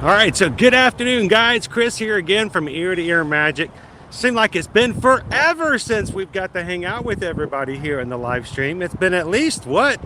All right, so good afternoon, guys. Chris here again from Ear to Ear Magic. Seemed like it's been forever since we've got to hang out with everybody here in the live stream. It's been at least, what?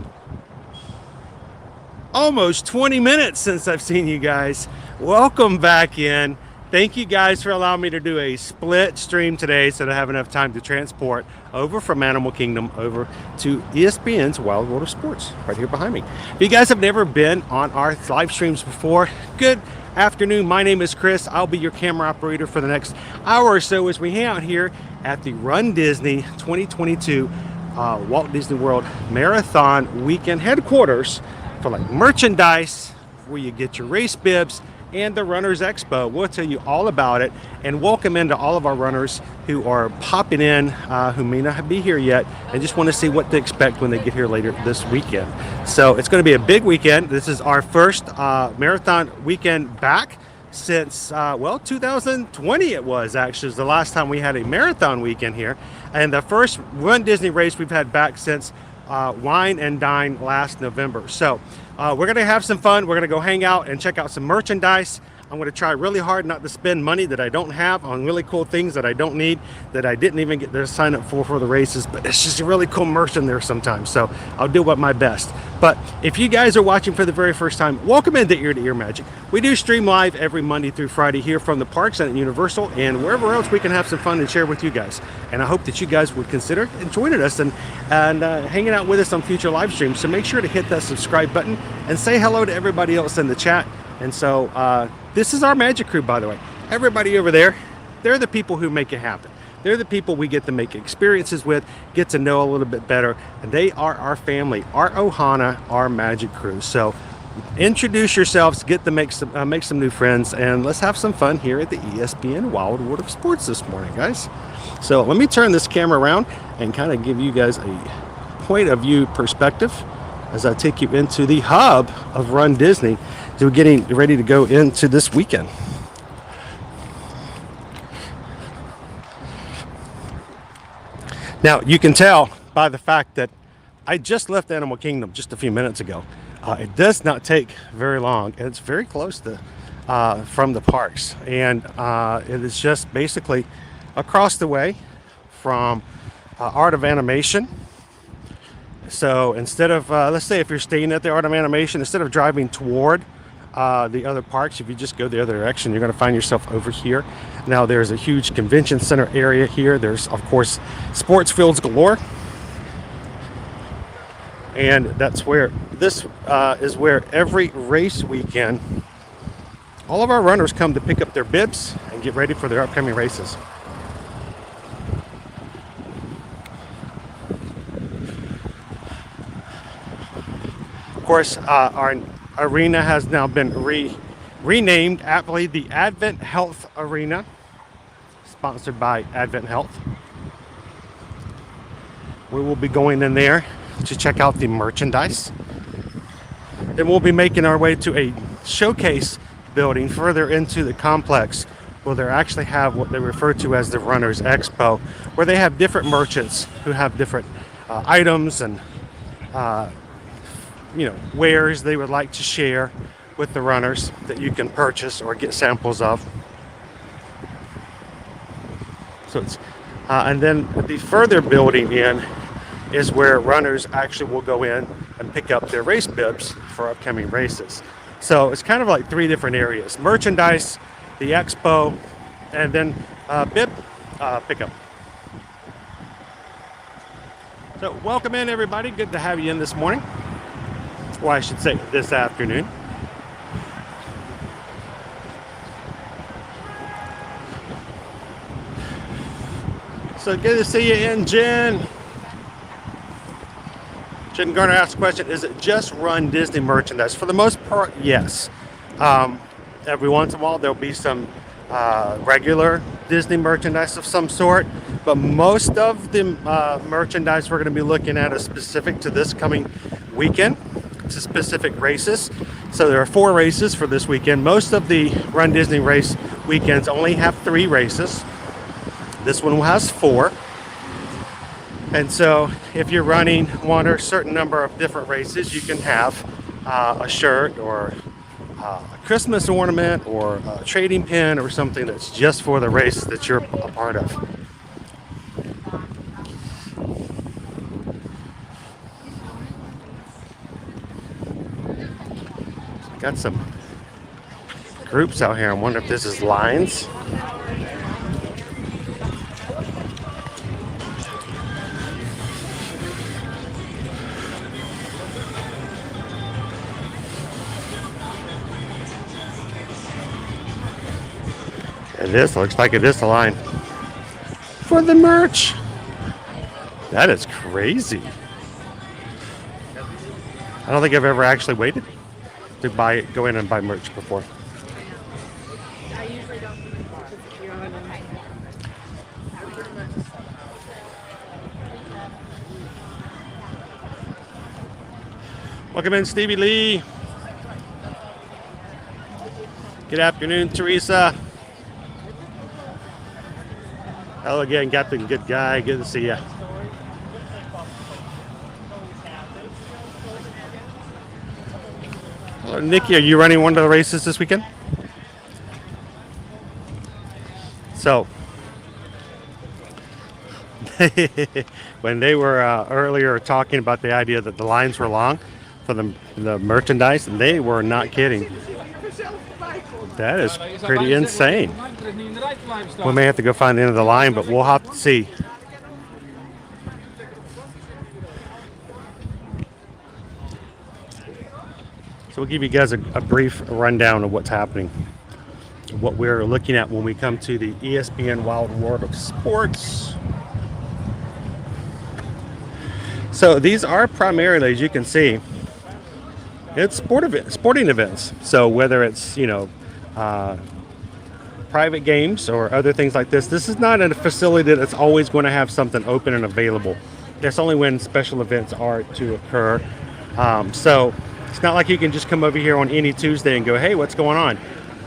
Almost 20 minutes since I've seen you guys. Welcome back in. Thank you guys for allowing me to do a split stream today so that I have enough time to transport over from Animal Kingdom over to ESPN's Wild World of Sports right here behind me. If you guys have never been on our live streams before, good afternoon. My name is Chris. I'll be your camera operator for the next hour or so as we hang out here at the Run Disney 2022 Walt Disney World Marathon Weekend headquarters for like merchandise, where you get your race bibs, and the Runners Expo. We'll tell you all about it, and welcome into all of our runners who are popping in, who may not be here yet and just want to see what to expect when they get here later this weekend. So it's going to be a big weekend. This is our first marathon weekend back since, 2020 it was actually. It was the last time we had a marathon weekend here, and the first Run Disney race we've had back since Wine and Dine last November. So we're going to have some fun. We're going to go hang out and check out some merchandise. I'm going to try really hard not to spend money that I don't have on really cool things that I don't need, that I didn't even get to sign up for the races, but it's just a really cool merch in there sometimes. So I'll do my best. But if you guys are watching for the very first time, welcome into Ear to Ear Magic. We do stream live every Monday through Friday here from the parks and at Universal and wherever else we can have some fun and share with you guys. And I hope that you guys would consider joining us and hanging out with us on future live streams. So make sure to hit that subscribe button and say hello to everybody else in the chat. And so this is our magic crew, by the way. Everybody over there, they're the people who make it happen. They're the people we get to make experiences with, get to know a little bit better, and they are our family, our Ohana, our magic crew. So introduce yourselves, get to make some new friends, and let's have some fun here at the ESPN Wild World of Sports this morning, guys. So let me turn this camera around and kind of give you guys a point of view perspective as I take you into the hub of Run Disney. So we're getting ready to go into this weekend. Now, you can tell by the fact that I just left Animal Kingdom just a few minutes ago. It does not take very long, and it's very close to from the parks. And it is just basically across the way from Art of Animation. So instead of, let's say if you're staying at the Art of Animation, instead of driving toward the other parks, if you just go the other direction, you're going to find yourself over here. Now there's a huge convention center area here. There's of course sports fields galore, and that's where this is where every race weekend all of our runners come to pick up their bibs and get ready for their upcoming races. Of course, our arena has now been renamed aptly the Advent Health Arena, sponsored by Advent Health. We will be going in there to check out the merchandise. Then we'll be making our way to a showcase building further into the complex, where they actually have what they refer to as the Runners Expo, where they have different merchants who have different items and wares they would like to share with the runners that you can purchase or get samples of. So it's and then the further building in is where runners actually will go in and pick up their race bibs for upcoming races. So it's kind of like three different areas: merchandise, the expo, and then bib pickup. So welcome in, everybody. Good to have you in this morning. Well, I should say this afternoon. So good to see you in, Jen. Jen Garner asked a question: is it just Run Disney merchandise? For the most part, yes. Every once in a while there'll be some regular Disney merchandise of some sort, but most of the merchandise we're going to be looking at is specific to this coming weekend, to specific races. So there are 4 races for this weekend. Most of the Run Disney race weekends only have 3 races. This one has 4. And so if you're running one or a certain number of different races, you can have a shirt or a Christmas ornament or a trading pin or something that's just for the race that you're a part of. Got some groups out here. I wonder if this is lines. It is. Looks like it is the line for the merch. That is crazy. I don't think I've ever actually waited to go in and buy merch before. I usually don't. Welcome in, Stevie Lee. Good afternoon, Teresa. Hello again, Captain Good Guy. Good to see you. Hello, Nikki. Are you running one of the races this weekend? So, when they were earlier talking about the idea that the lines were long for the merchandise, they were not kidding. That is pretty insane. We may have to go find the end of the line, but we'll have to see. So we'll give you guys a brief rundown of what's happening, what we're looking at when we come to the ESPN Wild World of Sports. So these are primarily, as you can see, it's sporting events. So whether it's, private games or other things like this is not a facility that's always going to have something open and available. That's only when special events are to occur. So it's not like you can just come over here on any Tuesday and go, hey, what's going on?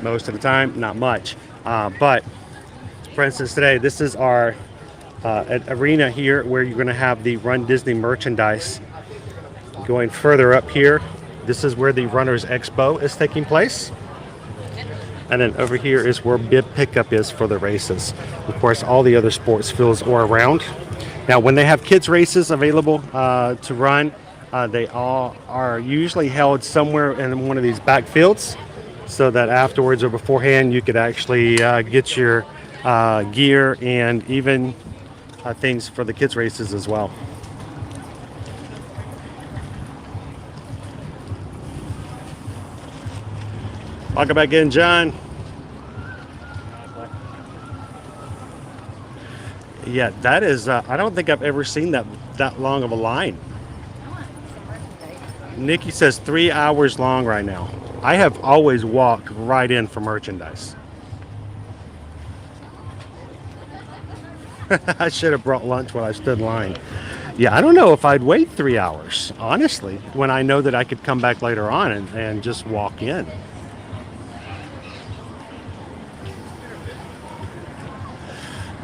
Most of the time, not much. But for instance, today, this is our arena here where you're going to have the Run Disney merchandise. Going further up here, this is where the Runners Expo is taking place. And then over here is where bib pickup is for the races. Of course, all the other sports fields are around. Now, when they have kids races available to run, they all are usually held somewhere in one of these back fields, so that afterwards or beforehand you could actually get your gear and even things for the kids races as well. Welcome back in, John. Yeah, that is, I don't think I've ever seen that long of a line. Nikki says 3 hours long right now. I have always walked right in for merchandise. I should have brought lunch while I stood in line. Yeah, I don't know if I'd wait 3 hours, honestly, when I know that I could come back later on and just walk in.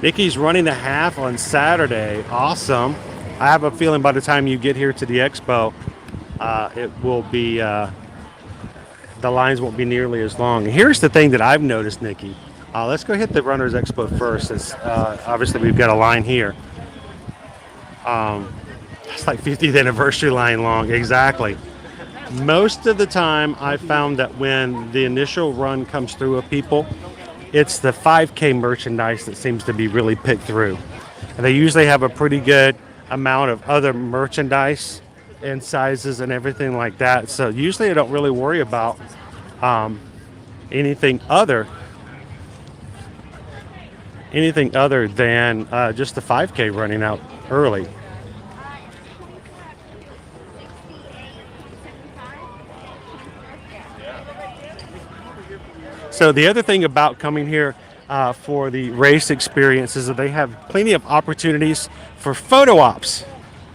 Nikki's running the half on Saturday. Awesome. I have a feeling by the time you get here to the Expo, it will be, the lines won't be nearly as long. Here's the thing that I've noticed, Nikki. Let's go hit the Runners Expo first, since obviously we've got a line here. It's like 50th anniversary line long, exactly. Most of the time, I found that when the initial run comes through of people, it's the 5K merchandise that seems to be really picked through. And they usually have a pretty good amount of other merchandise and sizes and everything like that. So usually I don't really worry about anything other than just the 5K running out early. So the other thing about coming here for the race experience is that they have plenty of opportunities for photo ops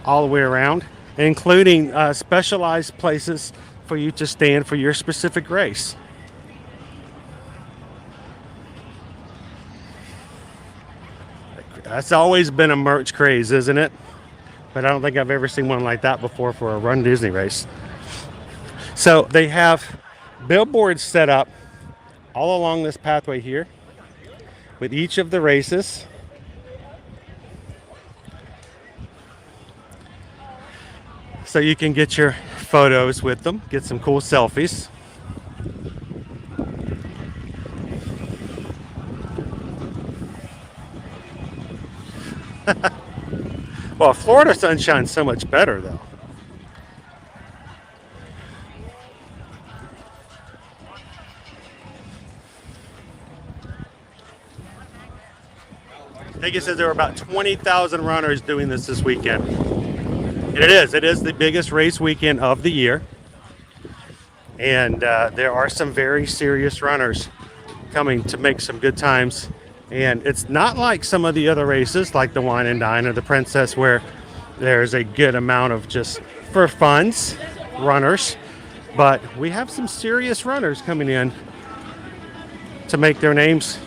all the way around, including specialized places for you to stand for your specific race. That's always been a merch craze, isn't it? But I don't think I've ever seen one like that before for a Run Disney race. So they have billboards set up all along this pathway here with each of the races. So you can get your photos with them, get some cool selfies. Well, Florida sunshine's so much better though. I think it says there were about 20,000 runners doing this weekend. And it is the biggest race weekend of the year. And there are some very serious runners coming to make some good times. And it's not like some of the other races, like the Wine and Dine or the Princess, where there's a good amount of just for funds runners. But we have some serious runners coming in to make their names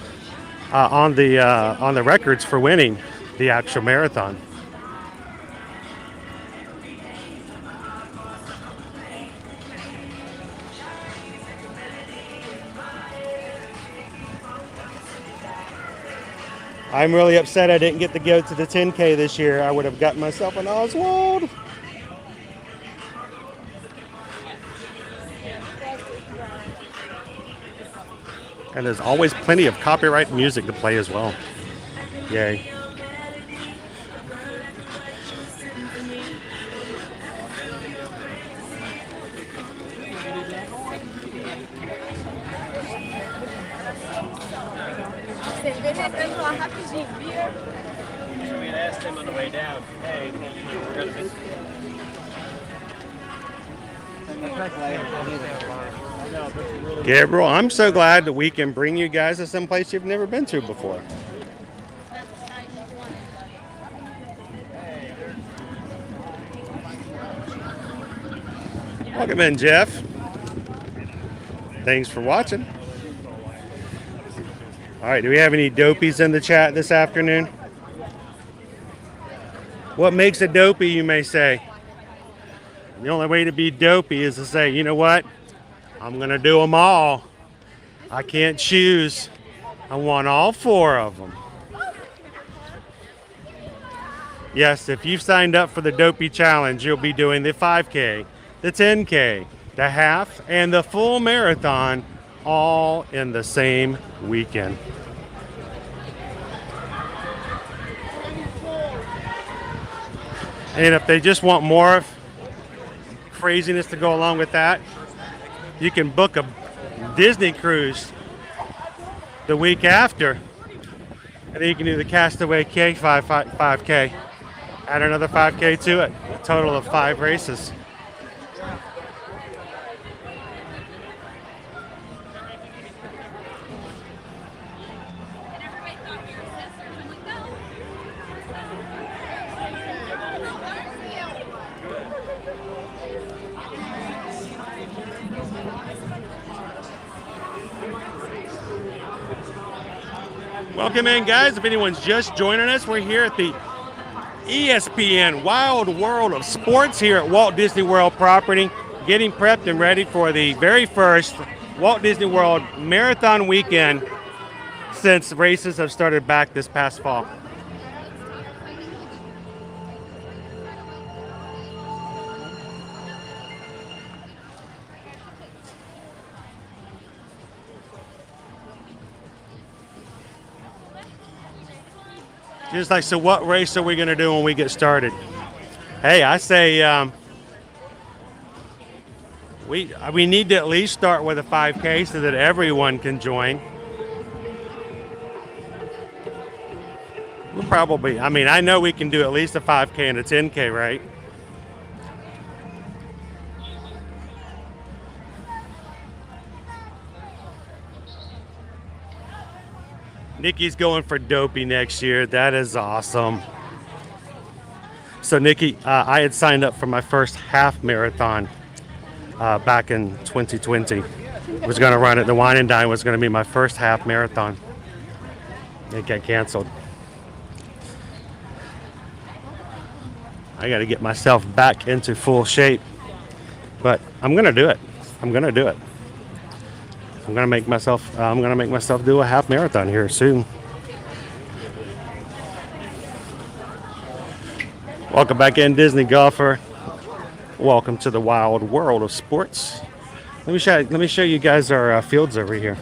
on the records for winning the actual marathon. I'm really upset I didn't get to go to the 10K this year. I would have gotten myself an Oswald. And there's always plenty of copyright music to play as well. Yay. We had asked him on the way down, hey, we're going to miss Gabriel, I'm so glad that we can bring you guys to some place you've never been to before. Welcome in, Jeff. Thanks for watching. All right, do we have any dopies in the chat this afternoon? What makes a dopey, you may say? The only way to be dopey is to say, you know what? I'm going to do them all. I can't choose. I want all 4 of them. Yes, if you've signed up for the Dopey Challenge, you'll be doing the 5K, the 10K, the half, and the full marathon all in the same weekend. And if they just want more craziness to go along with that, you can book a Disney cruise the week after. And then you can do the Castaway K 5K. Add another 5K to it. A total of 5 races. Welcome in, guys. If anyone's just joining us, we're here at the ESPN Wild World of Sports here at Walt Disney World property, getting prepped and ready for the very first Walt Disney World Marathon Weekend since races have started back this past fall. Just like, so what race are we going to do when we get started? Hey, I say we need to at least start with a 5K so that everyone can join. We'll probably, I mean, I know we can do at least a 5K and a 10K, right? Nikki's going for Dopey next year. That is awesome. So Nikki, I had signed up for my first half marathon back in 2020. I was going to run it. The Wine and Dine was going to be my first half marathon. It got canceled. I got to get myself back into full shape, but I'm going to do it. I'm going to do it. I'm gonna make myself do a half marathon here soon. Welcome back in, Disney golfer. Welcome to the wild world of sports. Let me show you guys our fields over here.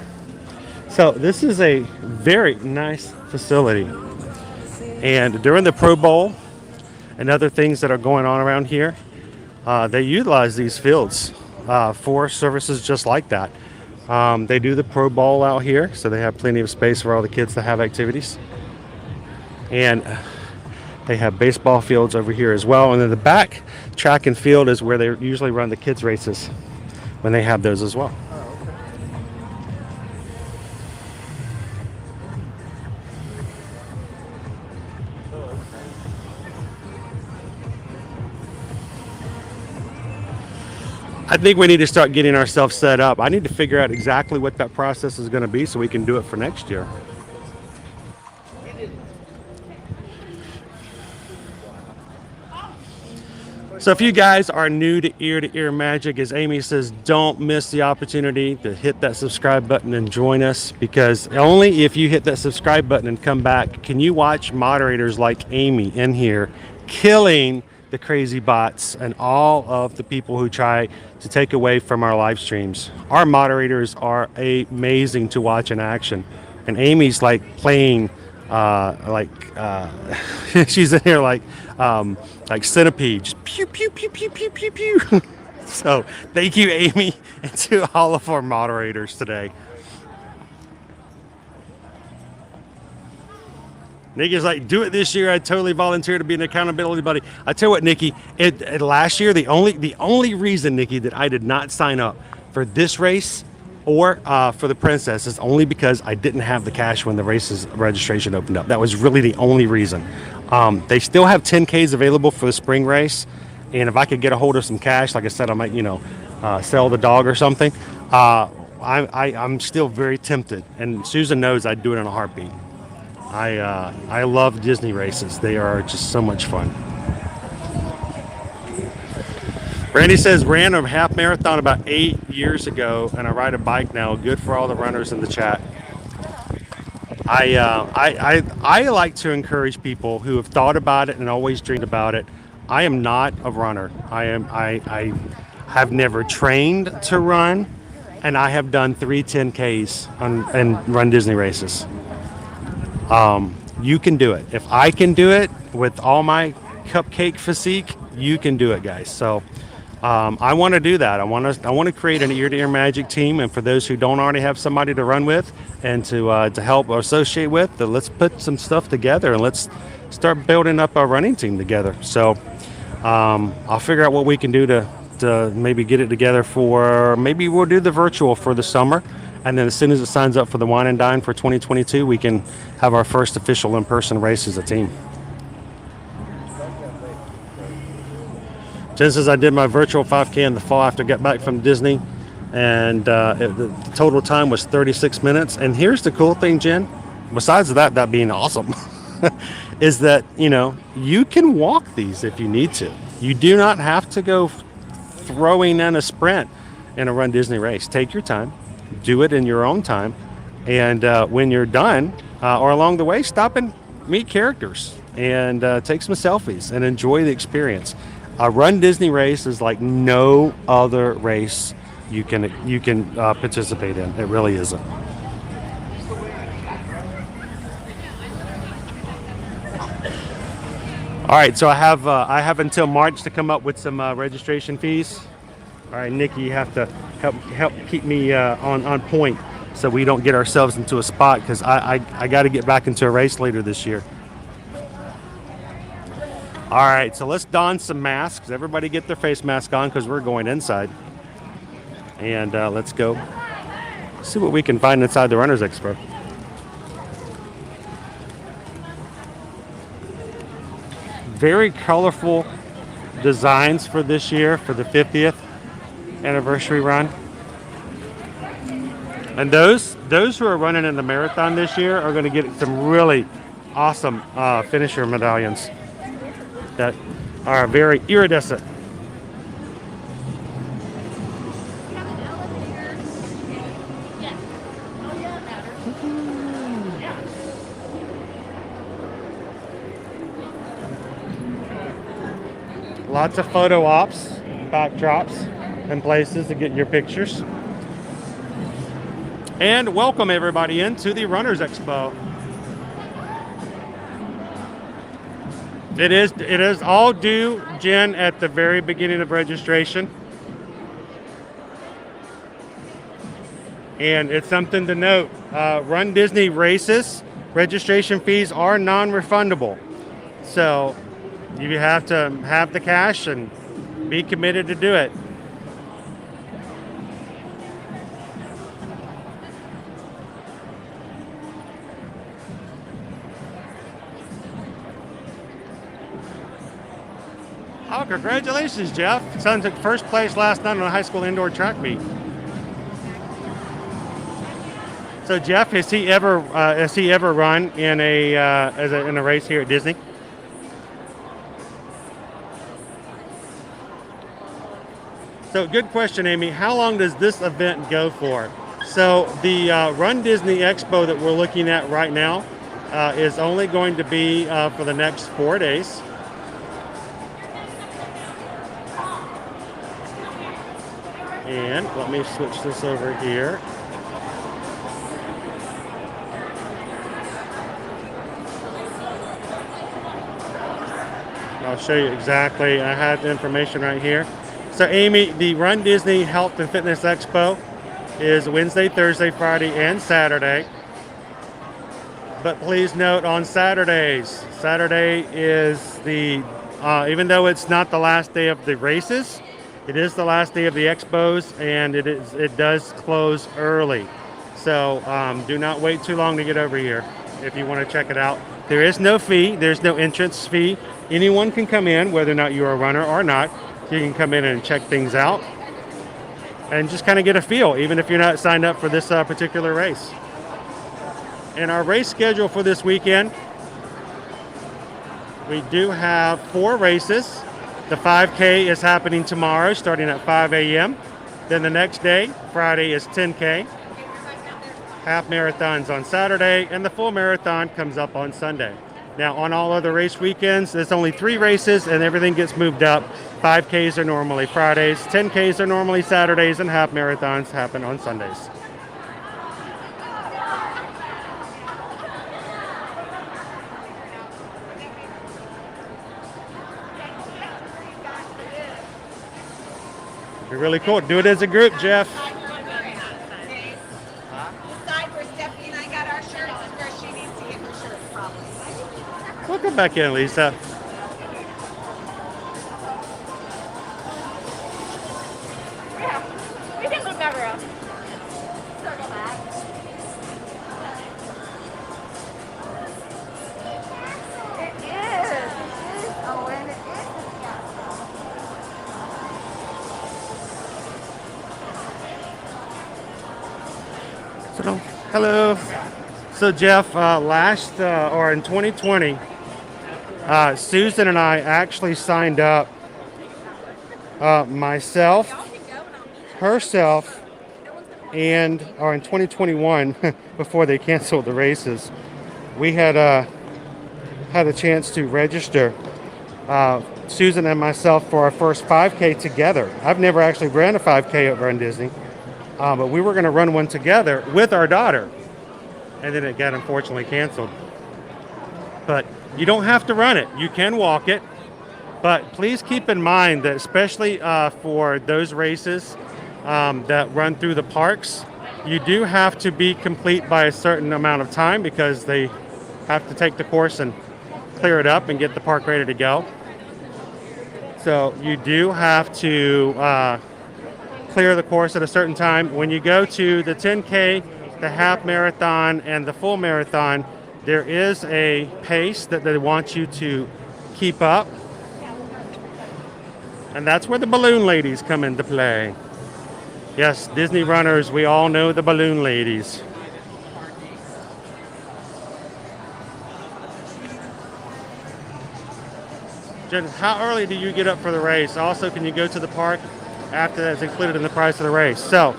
So this is a very nice facility, and during the Pro Bowl and other things that are going on around here, they utilize these fields for services just like that. They do the Pro Bowl out here, so they have plenty of space for all the kids to have activities. And they have baseball fields over here as well. And then the back track and field is where they usually run the kids' races when they have those as well. I think we need to start getting ourselves set up. I need to figure out exactly what that process is going to be so we can do it for next year. So if you guys are new to ear magic, as Amy says, don't miss the opportunity to hit that subscribe button and join us, because only if you hit that subscribe button and come back can you watch moderators like Amy in here killing the crazy bots and all of the people who try to take away from our live streams. Our moderators are amazing to watch in action, and Amy's like playing she's in here like Centipede, just pew pew pew pew pew pew pew. So thank you, Amy, and to all of our moderators today. Nikki's like, do it this year. I totally volunteer to be an accountability buddy. I tell you what, Nikki, last year the only reason, Nikki, that I did not sign up for this race or for the Princess is only because I didn't have the cash when the race's registration opened up. That was really the only reason. They still have 10Ks available for the spring race, and if I could get a hold of some cash, like I said, I might, sell the dog or something. I'm still very tempted, and Susan knows I'd do it in a heartbeat. I love Disney races. They are just so much fun. Randy says, ran a half marathon about 8 years ago, and I ride a bike now. Good for all the runners in the chat. I like to encourage people who have thought about it and always dreamed about it. I am not a runner. I have never trained to run, and I have done 3 10Ks and run Disney races. You can do it. If I can do it with all my cupcake physique, you can do it, guys. So I want to do that. I want to create an ear-to-ear magic team, and for those who don't already have somebody to run with and to help or associate with, let's put some stuff together and let's start building up our running team together. So I'll figure out what we can do to maybe get it together for, maybe we'll do the virtual for the summer, and then as soon as it signs up for the Wine and Dine for 2022, we can have our first official in-person race as a team. Jen says, I did my virtual 5K in the fall after I got back from Disney, and the total time was 36 minutes. And here's the cool thing, Jen, besides that being awesome, is that, you can walk these if you need to. You do not have to go throwing in a sprint in a Run Disney race. Take your time, do it in your own time, and when you're done or along the way, stop and meet characters and take some selfies and enjoy the experience. A Run Disney race is like no other race you can participate in. It really isn't. All right, so I have until March to come up with some registration fees. All right, Nikki, you have to help keep me on point so we don't get ourselves into a spot, because I got to get back into a race later this year. All right, so let's don some masks. Everybody get their face mask on because we're going inside. And let's go see what we can find inside the Runners Expo. Very colorful designs for this year, for the 50th anniversary run. And those who are running in the marathon this year are going to get some really awesome finisher medallions that are very iridescent. Yes. Lots of photo ops, backdrops, and places to get your pictures. And welcome everybody into the Runners Expo. It is all due, Jen, at the very beginning of registration. And it's something to note. Run Disney races, registration fees are non-refundable. So you have to have the cash and be committed to do it. Oh, congratulations, Jeff. Son took first place last night on a high school indoor track meet. So, Jeff, has he ever run in a race here at Disney? So, good question, Amy. How long does this event go for? So, the Run Disney Expo that we're looking at right now is only going to be for the next 4 days. And let me switch this over here. I'll show you exactly. I have the information right here. So Amy, the Run Disney Health and Fitness Expo is Wednesday, Thursday, Friday, and Saturday. But please note on Saturdays, Saturday is the, even though it's not the last day of the races, it is the last day of the expos, and it does close early. So do not wait too long to get over here if you want to check it out. There is no fee. There's no entrance fee. Anyone can come in, whether or not you're a runner or not. You can come in and check things out and just kind of get a feel, even if you're not signed up for this particular race. And our race schedule for this weekend, we do have 4 races. The 5K is happening tomorrow, starting at 5 a.m. Then the next day, Friday, is 10K. Half marathons on Saturday, and the full marathon comes up on Sunday. Now, on all other race weekends, there's only 3 races, and everything gets moved up. 5Ks are normally Fridays, 10Ks are normally Saturdays, and half marathons happen on Sundays. It'd be really cool. Do it as a group, Jeff. Welcome back in, Lisa. Yeah, we can move that around. Circle back. It is. Oh, and it is. So, hello. So Jeff, in 2020, Susan and I actually signed up, myself, herself, and in 2021, before they canceled the races, we had a chance to register, Susan and myself, for our first 5K together. I've never actually ran a 5K at Run Disney, but we were going to run one together with our daughter, and then it got unfortunately canceled. But you don't have to run it. You can walk it. But please keep in mind that especially for those races that run through the parks, you do have to be complete by a certain amount of time because they have to take the course and clear it up and get the park ready to go. So you do have to clear the course at a certain time. When you go to the 10K, the half marathon, and the full marathon, there is a pace that they want you to keep up. And that's where the balloon ladies come into play. Yes, Disney runners, we all know the balloon ladies. Jen, how early do you get up for the race? Also, can you go to the park after that's included in the price of the race? So,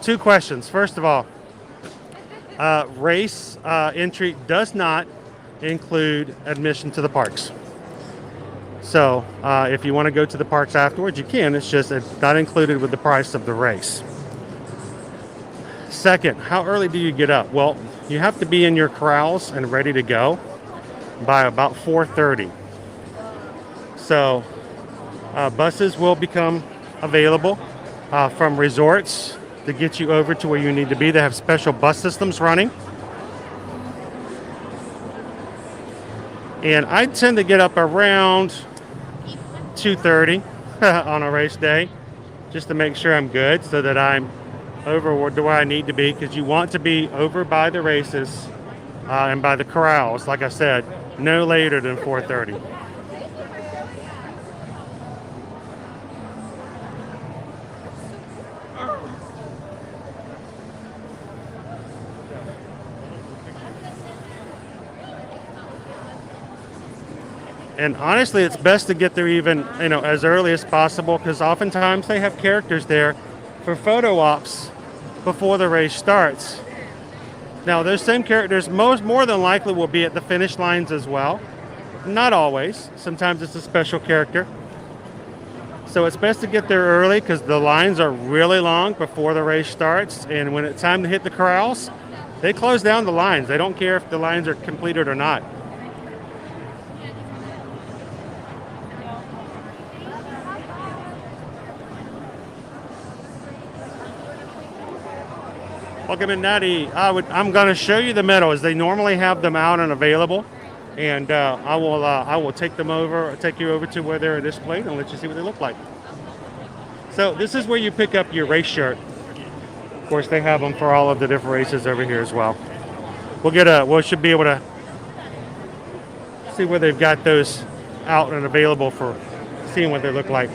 2 questions. First of all, race entry does not include admission to the parks. So if you want to go to the parks afterwards, you can. It's not included with the price of the race. Second, how early do you get up? Well, you have to be in your corrals and ready to go by about 4:30. So buses will become available from resorts to get you over to where you need to be. They have special bus systems running. And I tend to get up around 2:30 on a race day just to make sure I'm good so that I'm over where I need to be, because you want to be over by the races and by the corrals, like I said, no later than 4:30. And honestly, it's best to get there even, as early as possible, because oftentimes they have characters there for photo ops before the race starts. Now, those same characters more than likely will be at the finish lines as well. Not always. Sometimes it's a special character. So it's best to get there early because the lines are really long before the race starts. And when it's time to hit the corrals, they close down the lines. They don't care if the lines are completed or not. Welcome in, Natty. I'm going to show you the meadows. They normally have them out and available, and I will take you over to where they're displayed and let you see what they look like. So this is where you pick up your race shirt. Of course, they have them for all of the different races over here as well. We should be able to see where they've got those out and available for seeing what they look like.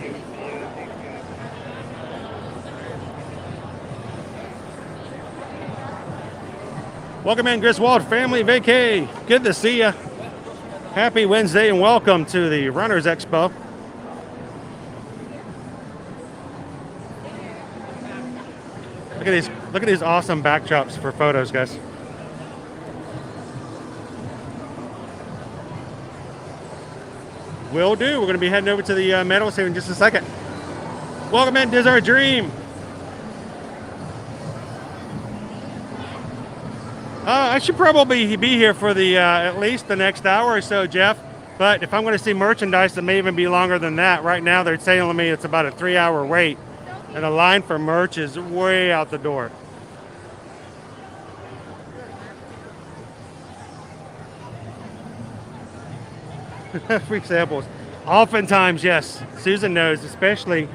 Welcome in, Griswold Family Vacay. Good to see you. Happy Wednesday and welcome to the Runners Expo. Look at these awesome backdrops for photos, guys. Will do. We're going to be heading over to the medals here in just a second. Welcome in, Diz Our Dream. I should probably be here for the at least the next hour or so, Jeff. But if I'm going to see merchandise, it may even be longer than that. Right now, they're telling me it's about a 3-hour wait, and the line for merch is way out the door. Free samples. Oftentimes, yes. Susan knows, especially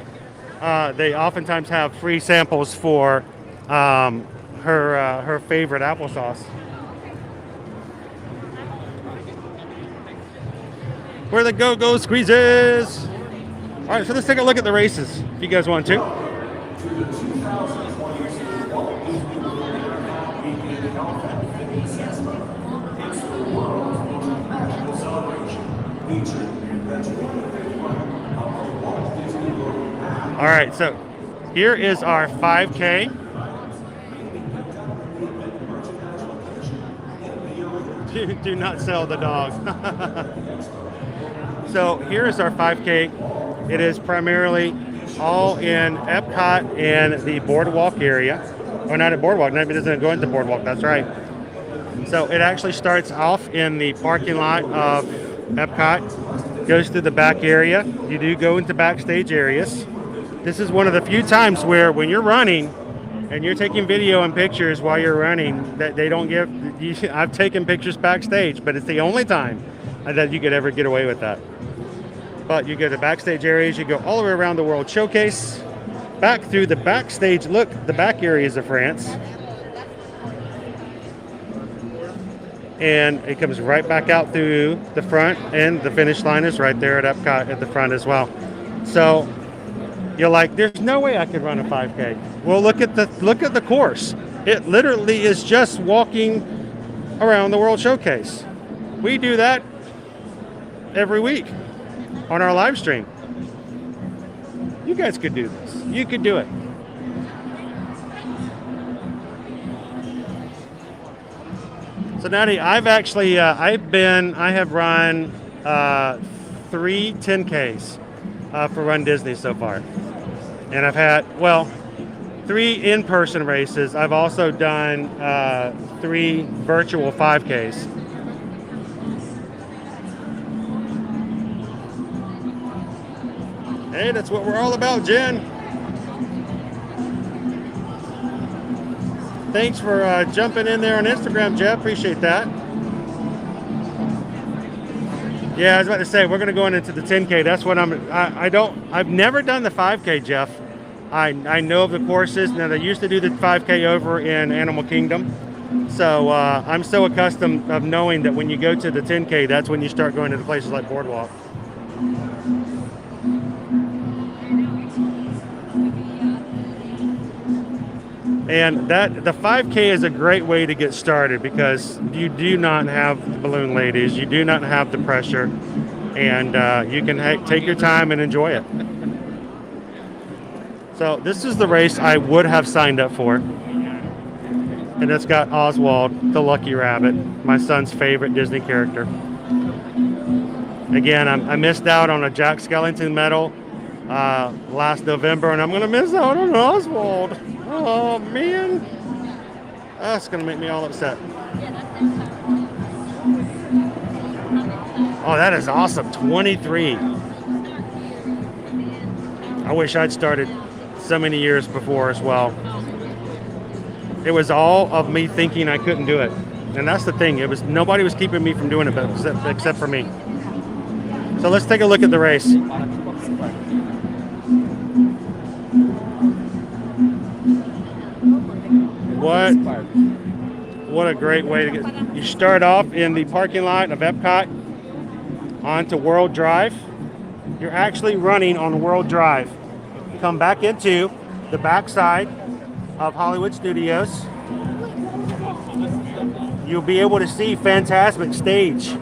they oftentimes have free samples for her favorite applesauce. Where the go-go squeezes. All right, so let's take a look at the races, if you guys want to. All right, so here is our 5K. Do not sell the dog. So here is our 5K. It is primarily all in Epcot and the Boardwalk area. Or not at Boardwalk, no, it doesn't go into Boardwalk, that's right. So it actually starts off in the parking lot of Epcot, goes through the back area. You do go into backstage areas. This is one of the few times where when you're running and you're taking video and pictures while you're running, that they don't give. I've taken pictures backstage, but it's the only time that you could ever get away with that. But you go to backstage areas, you go all the way around the World Showcase, back through the backstage. Look, the back areas of France. And it comes right back out through the front, and the finish line is right there at Epcot at the front as well. So you're like, there's no way I could run a 5K. Well, look at the course. It literally is just walking around the World Showcase. We do that every week on our live stream. You guys could do this. You could do it. So Natty, I've actually, I have run 3 10Ks for Run Disney so far. And I've had, well, 3 in-person races. I've also done 3 virtual 5Ks. Hey, that's what we're all about, Jen. Thanks for jumping in there on Instagram, Jeff. Appreciate that. Yeah, I was about to say, we're going to go into the 10K. That's what I've never done the 5K, Jeff. I know of the courses. Now, they used to do the 5K over in Animal Kingdom. So I'm so accustomed of knowing that when you go to the 10K, that's when you start going to the places like Boardwalk. And the 5K is a great way to get started because you do not have the balloon ladies, you do not have the pressure, and you can take your time and enjoy it. So this is the race I would have signed up for. And it's got Oswald, the Lucky Rabbit, my son's favorite Disney character. Again, I missed out on a Jack Skellington medal last November, and I'm going to miss out on Oswald. Oh, man. That's going to make me all upset. Oh, that is awesome. 23. I wish I'd started so many years before as well. It was all of me thinking I couldn't do it. And that's the thing. Nobody was keeping me from doing it except for me. So let's take a look at the race. What a great way to get. You start off in the parking lot of Epcot onto World Drive. You're actually running on World Drive. Come back into the backside of Hollywood Studios. You'll be able to see Fantasmic stage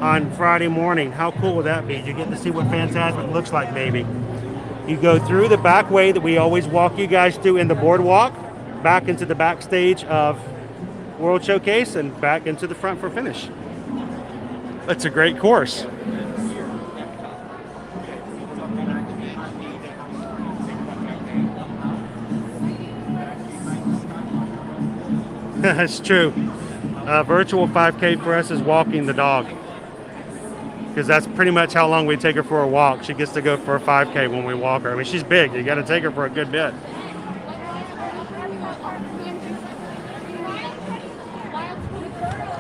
on Friday morning. How cool would that be? You get to see what Fantasmic looks like, maybe. You go through the back way that we always walk you guys through in the boardwalk, back into the backstage of World Showcase, and back into the front for finish. It's a great course. That's true. Virtual 5K for us is walking the dog, because that's pretty much how long we take her for a walk. She gets to go for a 5K when we walk her. I mean, she's big. You got to take her for a good bit.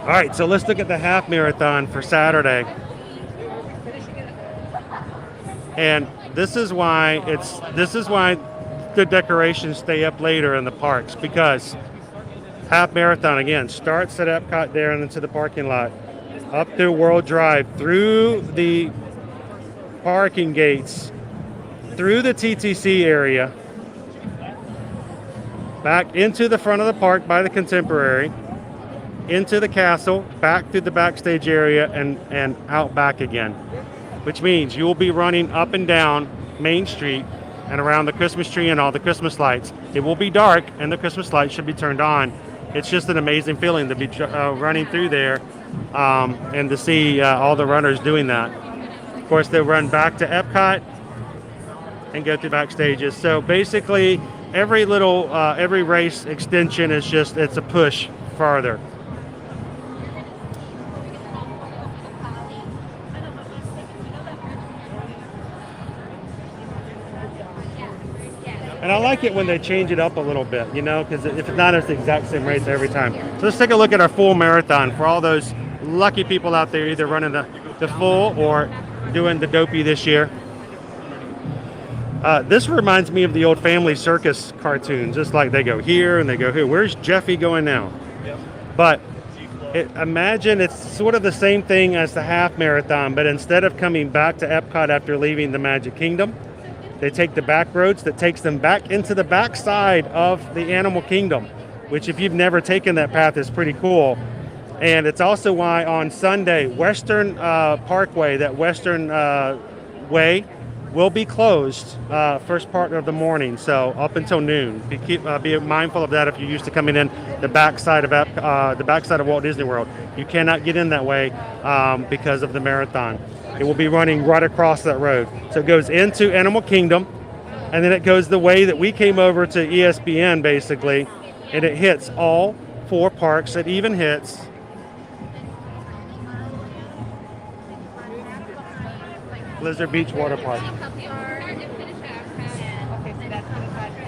All right, so let's look at the half marathon for Saturday. And this is why the decorations stay up later in the parks, because half marathon again starts at Epcot there and into the parking lot, up through World Drive, through the parking gates, through the TTC area, back into the front of the park by the Contemporary, into the castle, back through the backstage area, and out back again. Which means you will be running up and down Main Street and around the Christmas tree and all the Christmas lights. It will be dark and the Christmas lights should be turned on. It's just an amazing feeling to be running through there and to see all the runners doing that. Of course, they'll run back to Epcot and go through backstages. So basically, every race extension is it's a push farther. And I like it when they change it up a little bit, because if it's not, it's the exact same race every time. So let's take a look at our full marathon for all those lucky people out there either running the full or doing the dopey this year. This reminds me of the old Family Circus cartoons, just like they go here and they go here. Where's Jeffy going now? But imagine it's sort of the same thing as the half marathon, but instead of coming back to Epcot after leaving the Magic Kingdom, they take the back roads that takes them back into the backside of the Animal Kingdom, which if you've never taken that path is pretty cool. And it's also why on Sunday, Western Parkway, that Western Way, will be closed first part of the morning, so up until noon. Be mindful of that if you're used to coming in the backside of Walt Disney World. You cannot get in that way because of the marathon. It will be running right across that road. So it goes into Animal Kingdom, and then it goes the way that we came over to ESPN, basically, and it hits all 4 parks. It even hits Blizzard Beach Water Park. Okay, so that's for the 5K.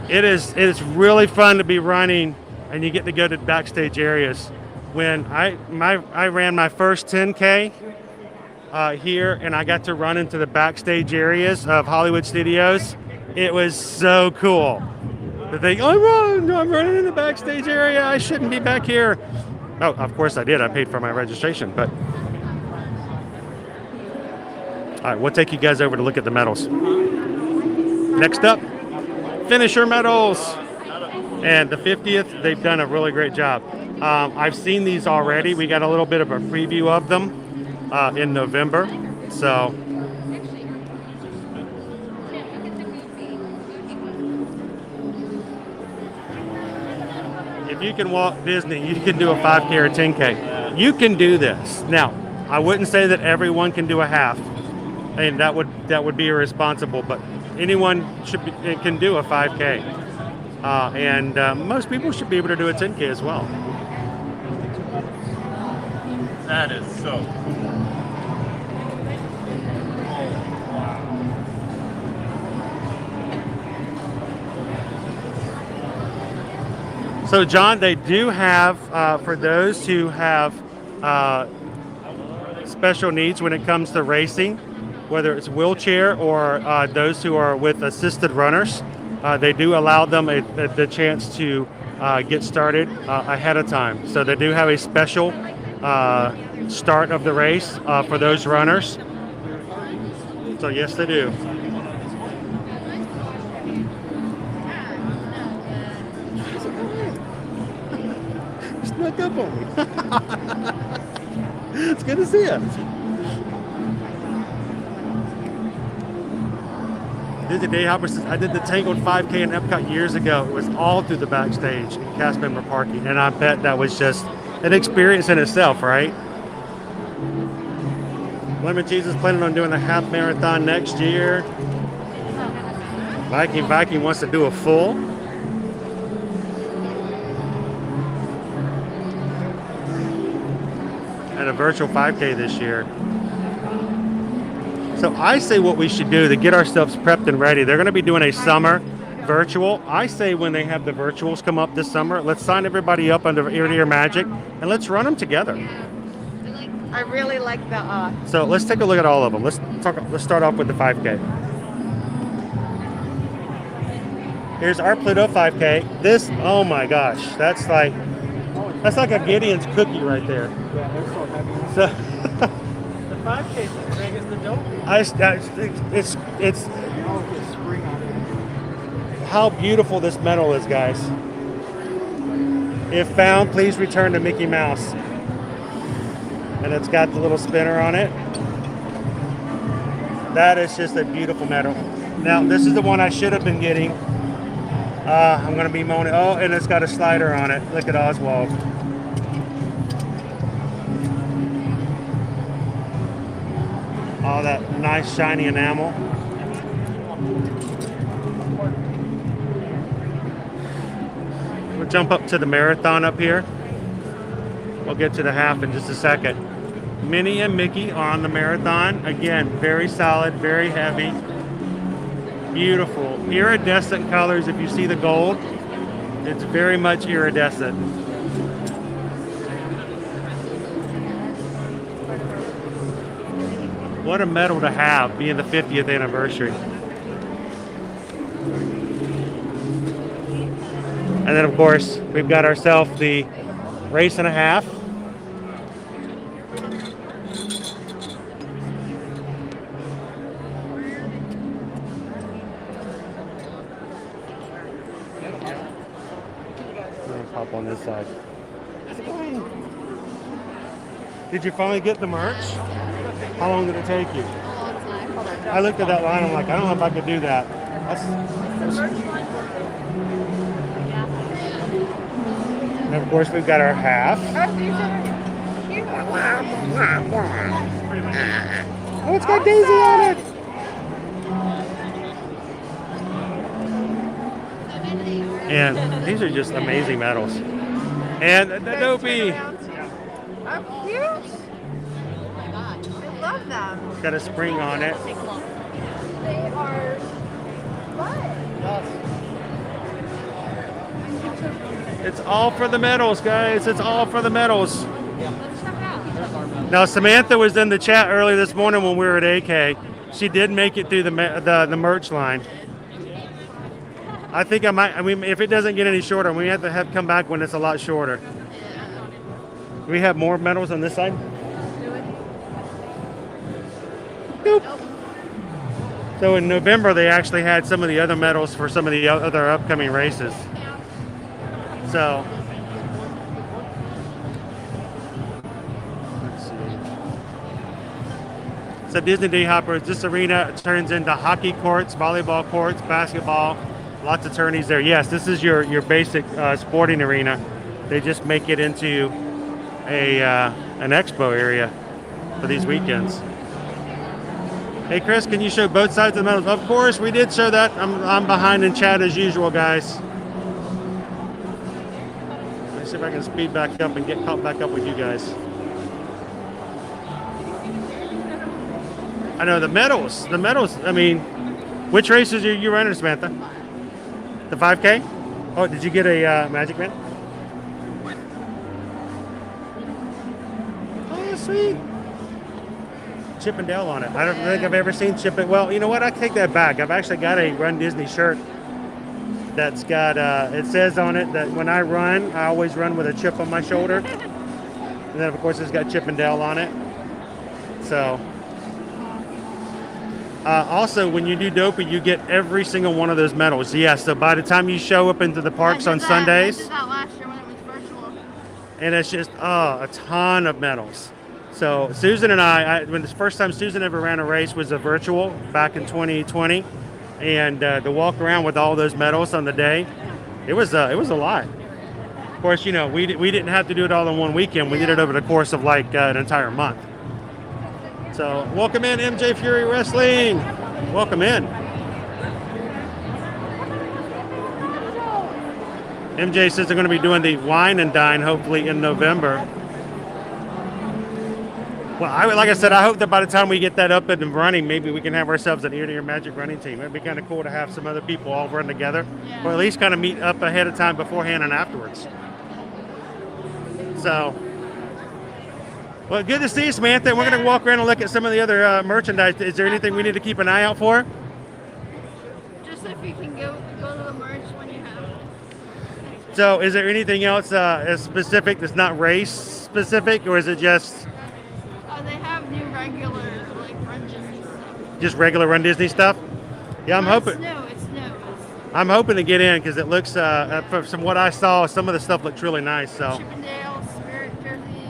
It is really fun to be running, and you get to go to backstage areas. When I ran my first 10K here, and I got to run into the backstage areas of Hollywood Studios, it was so cool. To think, I'm running in the backstage area. I shouldn't be back here. Oh, of course I did. I paid for my registration, but all right, we'll take you guys over to look at the medals. Next up, finisher medals. And the 50th, they've done a really great job. I've seen these already. We got a little bit of a preview of them in November. So if you can Walt Disney, you can do a 5K or 10K. You can do this. Now, I wouldn't say that everyone can do a half, and that would be irresponsible, but anyone can do a 5K. And most people should be able to do a 10K as well. That is so cool. So, John, they do have, for those who have special needs when it comes to racing, whether it's wheelchair or those who are with assisted runners, they do allow them the chance to get started ahead of time. So they do have a special start of the race for those runners. So yes, they do. Snuck up on me. It's good to see you. Did the day hoppers. I did the Tangled 5K in Epcot years ago. It was all through the backstage cast member parking, and I bet that was just an experience in itself, right? Lemon Jesus planning on doing the half marathon next year. Viking wants to do a full. And a virtual 5K this year. So I say what we should do to get ourselves prepped and ready. They're going to be doing a summer virtual. I say when they have the virtuals come up this summer, let's sign everybody up under Ear to Ear Magic and let's run them together. I really like the. So let's take a look at all of them. Let's start off with the 5K. Here's our Pluto 5K. This, oh my gosh, that's like a Gideon's cookie right there. Yeah, they're so heavy. So. The 5K is as big as the dome. It's how beautiful this medal is, guys. If found, please return to Mickey Mouse. And it's got the little spinner on it. That is just a beautiful medal. Now, this is the one I should have been getting. I'm going to be moaning. Oh, and it's got a slider on it. Look at Oswald. All that nice shiny enamel. We'll jump up to the marathon up here. We'll get to the half in just a second. Minnie and Mickey on the marathon. Again, very solid, very heavy. Beautiful. Iridescent colors. If you see the gold, it's very much iridescent. What a medal to have, being the 50th anniversary. And then, of course, we've got ourselves the race and a half. Let me pop on this side. Did you finally get the merch? How long did it take you? I looked at that line, I'm like, I don't know if I could do that. And of course, we've got our half. Oh, these are cute. Oh, it's got Daisy on it. And these are just amazing medals. And the Dopey. Oh, cute. I love them. It's got a spring on it. They are fun. It's all for the medals, guys. It's all for the medals. Let's check it out. Now, Samantha was in the chat earlier this morning when we were at AK. She did make it through the merch line. I think I mean, if it doesn't get any shorter, we have to come back when it's a lot shorter. We have more medals on this side. Boop. So in November, they actually had some of the other medals for some of the other upcoming races. So, let's see. So Disney Day Hoppers, this arena turns into hockey courts, volleyball courts, basketball, lots of tourneys there. Yes, this is your basic sporting arena. They just make it into an expo area for these weekends. Hey Chris, can you show both sides of the medals? Of course, we did show that. I'm behind in chat as usual, guys. Let's see if I can speed back up and get caught back up with you guys. I know the medals. I mean, which races are you running, Samantha? The 5K? Oh, did you get a Magic Man? Oh, sweet. Chip and Dale on it. I don't think I've ever seen Chip and... Well, you know what? I take that back. I've actually got a Run Disney shirt that's got... it says on it that when I run, I always run with a chip on my shoulder. And then, of course, it's got Chip and Dale on it. So... also, when you do Dopey, you get every single one of those medals. Yes, so by the time you show up into the parks on Sundays... I did that last year when it was virtual. And it's just a ton of medals. So Susan and when the first time Susan ever ran a race was a virtual back in 2020, and to walk around with all those medals on the day, it was a lot. Of course, you know, we didn't have to do it all in one weekend. We did it over the course of like an entire month. So welcome in, MJ Fury Wrestling. Welcome in. MJ says they're going to be doing the Wine and Dine hopefully in November. Well, like I said, I hope that by the time we get that up and running, maybe we can have ourselves an ear-to-ear Magic running team. It'd be kind of cool to have some other people all run together, or at least kind of meet up ahead of time beforehand and afterwards. So, well, good to see you, Samantha. We're going to walk around and look at some of the other merchandise. Is there anything we need to keep an eye out for? Just if you can go to the merch when you have it. So, is there anything else as specific that's not race specific, or is it just... They have new regular, like, Run Disney stuff. Just regular Run Disney stuff? Yeah, I'm hoping. It's new. I'm hoping to get in because it looks, from what I saw, some of the stuff looks really nice. So. Chippendale Spirit jersey.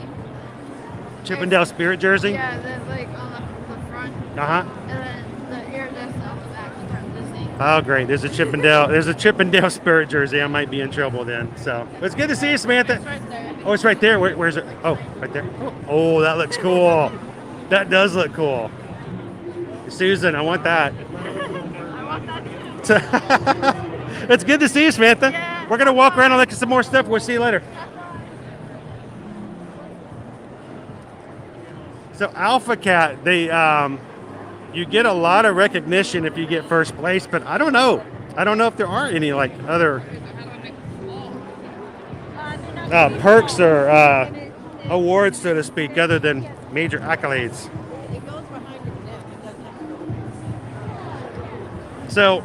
Chippendale Spirit jersey? Yeah, that's like on the front. Uh-huh. And then the iridescent on the back is from Disney. Oh, great. There's a Chippendale Spirit jersey. I might be in trouble then. So, it's good to see you, Samantha. It's right there. Oh, it's right there. Where's it? Oh, right there. Oh, that looks cool. That does look cool. Susan, I want that. I want that too. It's good to see you, Samantha. Yeah. We're going to walk around and look at some more stuff. We'll see you later. So Alpha Cat, you get a lot of recognition if you get first place, but I don't know. I don't know if there are any like other perks or awards, so to speak, other than major accolades. So,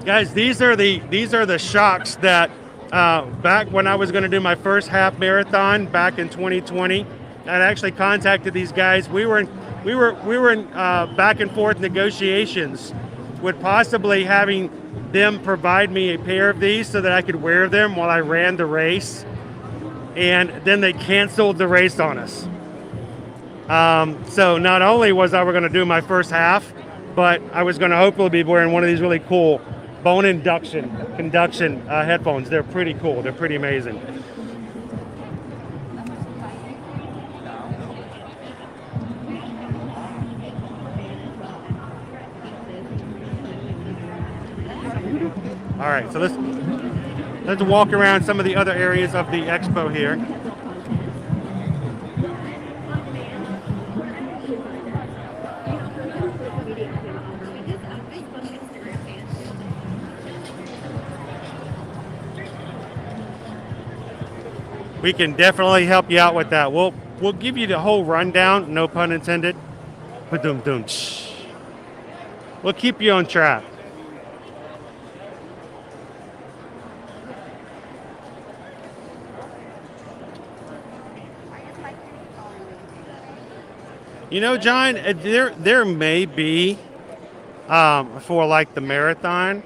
guys, these are the shocks that back when I was going to do my first half marathon back in 2020, I actually contacted these guys. We were in back and forth negotiations with possibly having them provide me a pair of these so that I could wear them while I ran the race, and then they canceled the race on us. So not only was I going to do my first half, but I was going to hopefully be wearing one of these really cool bone conduction headphones. They're pretty cool. They're pretty amazing. All right, so let's walk around some of the other areas of the expo here. We can definitely help you out with that. We'll give you the whole rundown, no pun intended. Ba-dum-dum. We'll keep you on track. You know, John, there may be for like the marathon,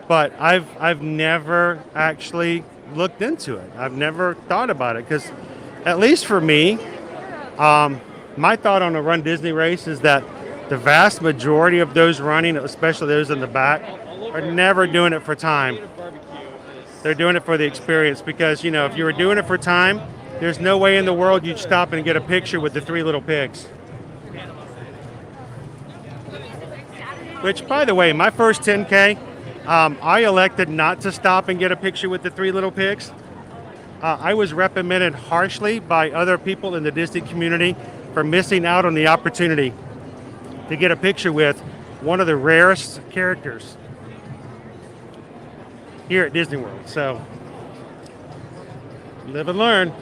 but I've never actually looked into it. I've never thought about it because, at least for me, my thought on a Run Disney race is that the vast majority of those running, especially those in the back, are never doing it for time. They're doing it for the experience because, you know, if you were doing it for time, there's no way in the world you'd stop and get a picture with the three little pigs. Which, by the way, my first 10K, I elected not to stop and get a picture with the three little pigs. I was reprimanded harshly by other people in the Disney community for missing out on the opportunity to get a picture with one of the rarest characters here at Disney World. So, live and learn.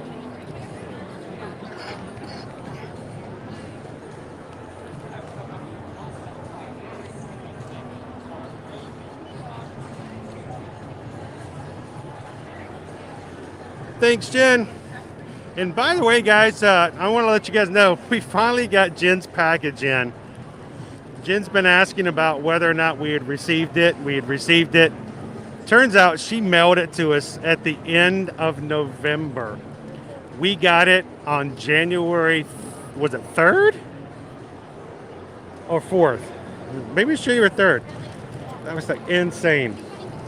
Thanks, Jen. And by the way, guys, I want to let you guys know we finally got Jen's package in. Jen's been asking about whether or not we had received it. We had received it. Turns out she mailed it to us at the end of November. We got it on January, was it 3rd? Or 4th? Maybe it's January 3rd. That was like insane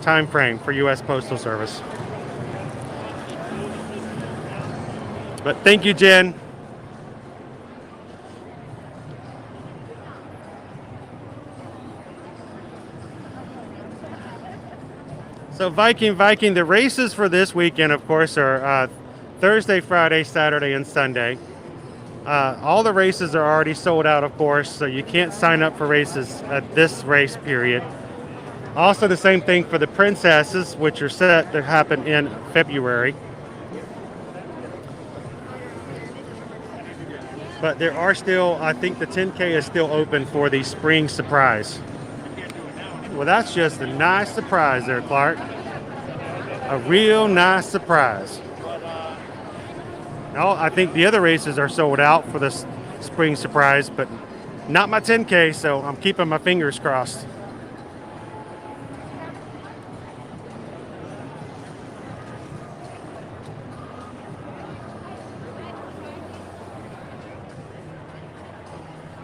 time frame for U.S. Postal Service. But thank you, Jen. So Viking, the races for this weekend, of course, are Thursday, Friday, Saturday, and Sunday. All the races are already sold out, of course, so you can't sign up for races at this race period. Also the same thing for the princesses, which are set to happen in February. But there are still, I think the 10K is still open for the spring surprise. Well, that's just a nice surprise there, Clark. A real nice surprise. No, I think the other races are sold out for the spring surprise, but not my 10K, so I'm keeping my fingers crossed.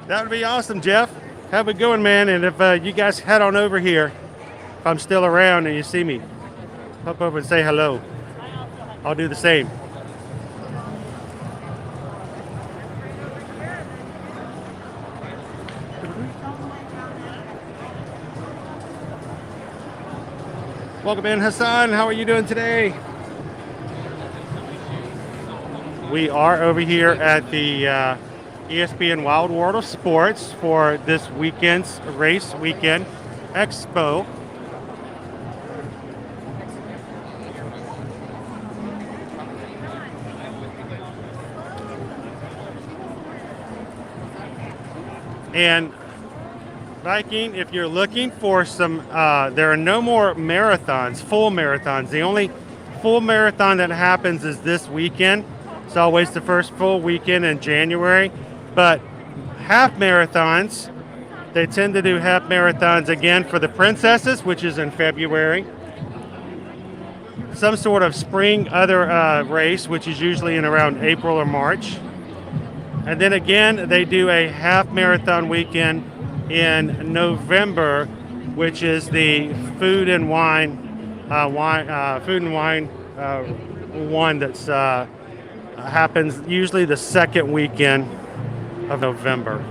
That would be awesome, Jeff. Have a good one, man. And if you guys head on over here, if I'm still around and you see me, pop over and say hello. I'll do the same. Welcome in, Hassan. How are you doing today? We are over here at the ESPN Wild World of Sports for this weekend's race weekend expo. And Viking, if you're looking for some, there are no more marathons, full marathons. The only full marathon that happens is this weekend. It's always the first full weekend in January. But half marathons, they tend to do half marathons again for the princesses, which is in February. Some sort of spring other race, which is usually in around April or March. And then again, they do a half marathon weekend in November, which is the food and wine, one that's happens usually the second weekend of November.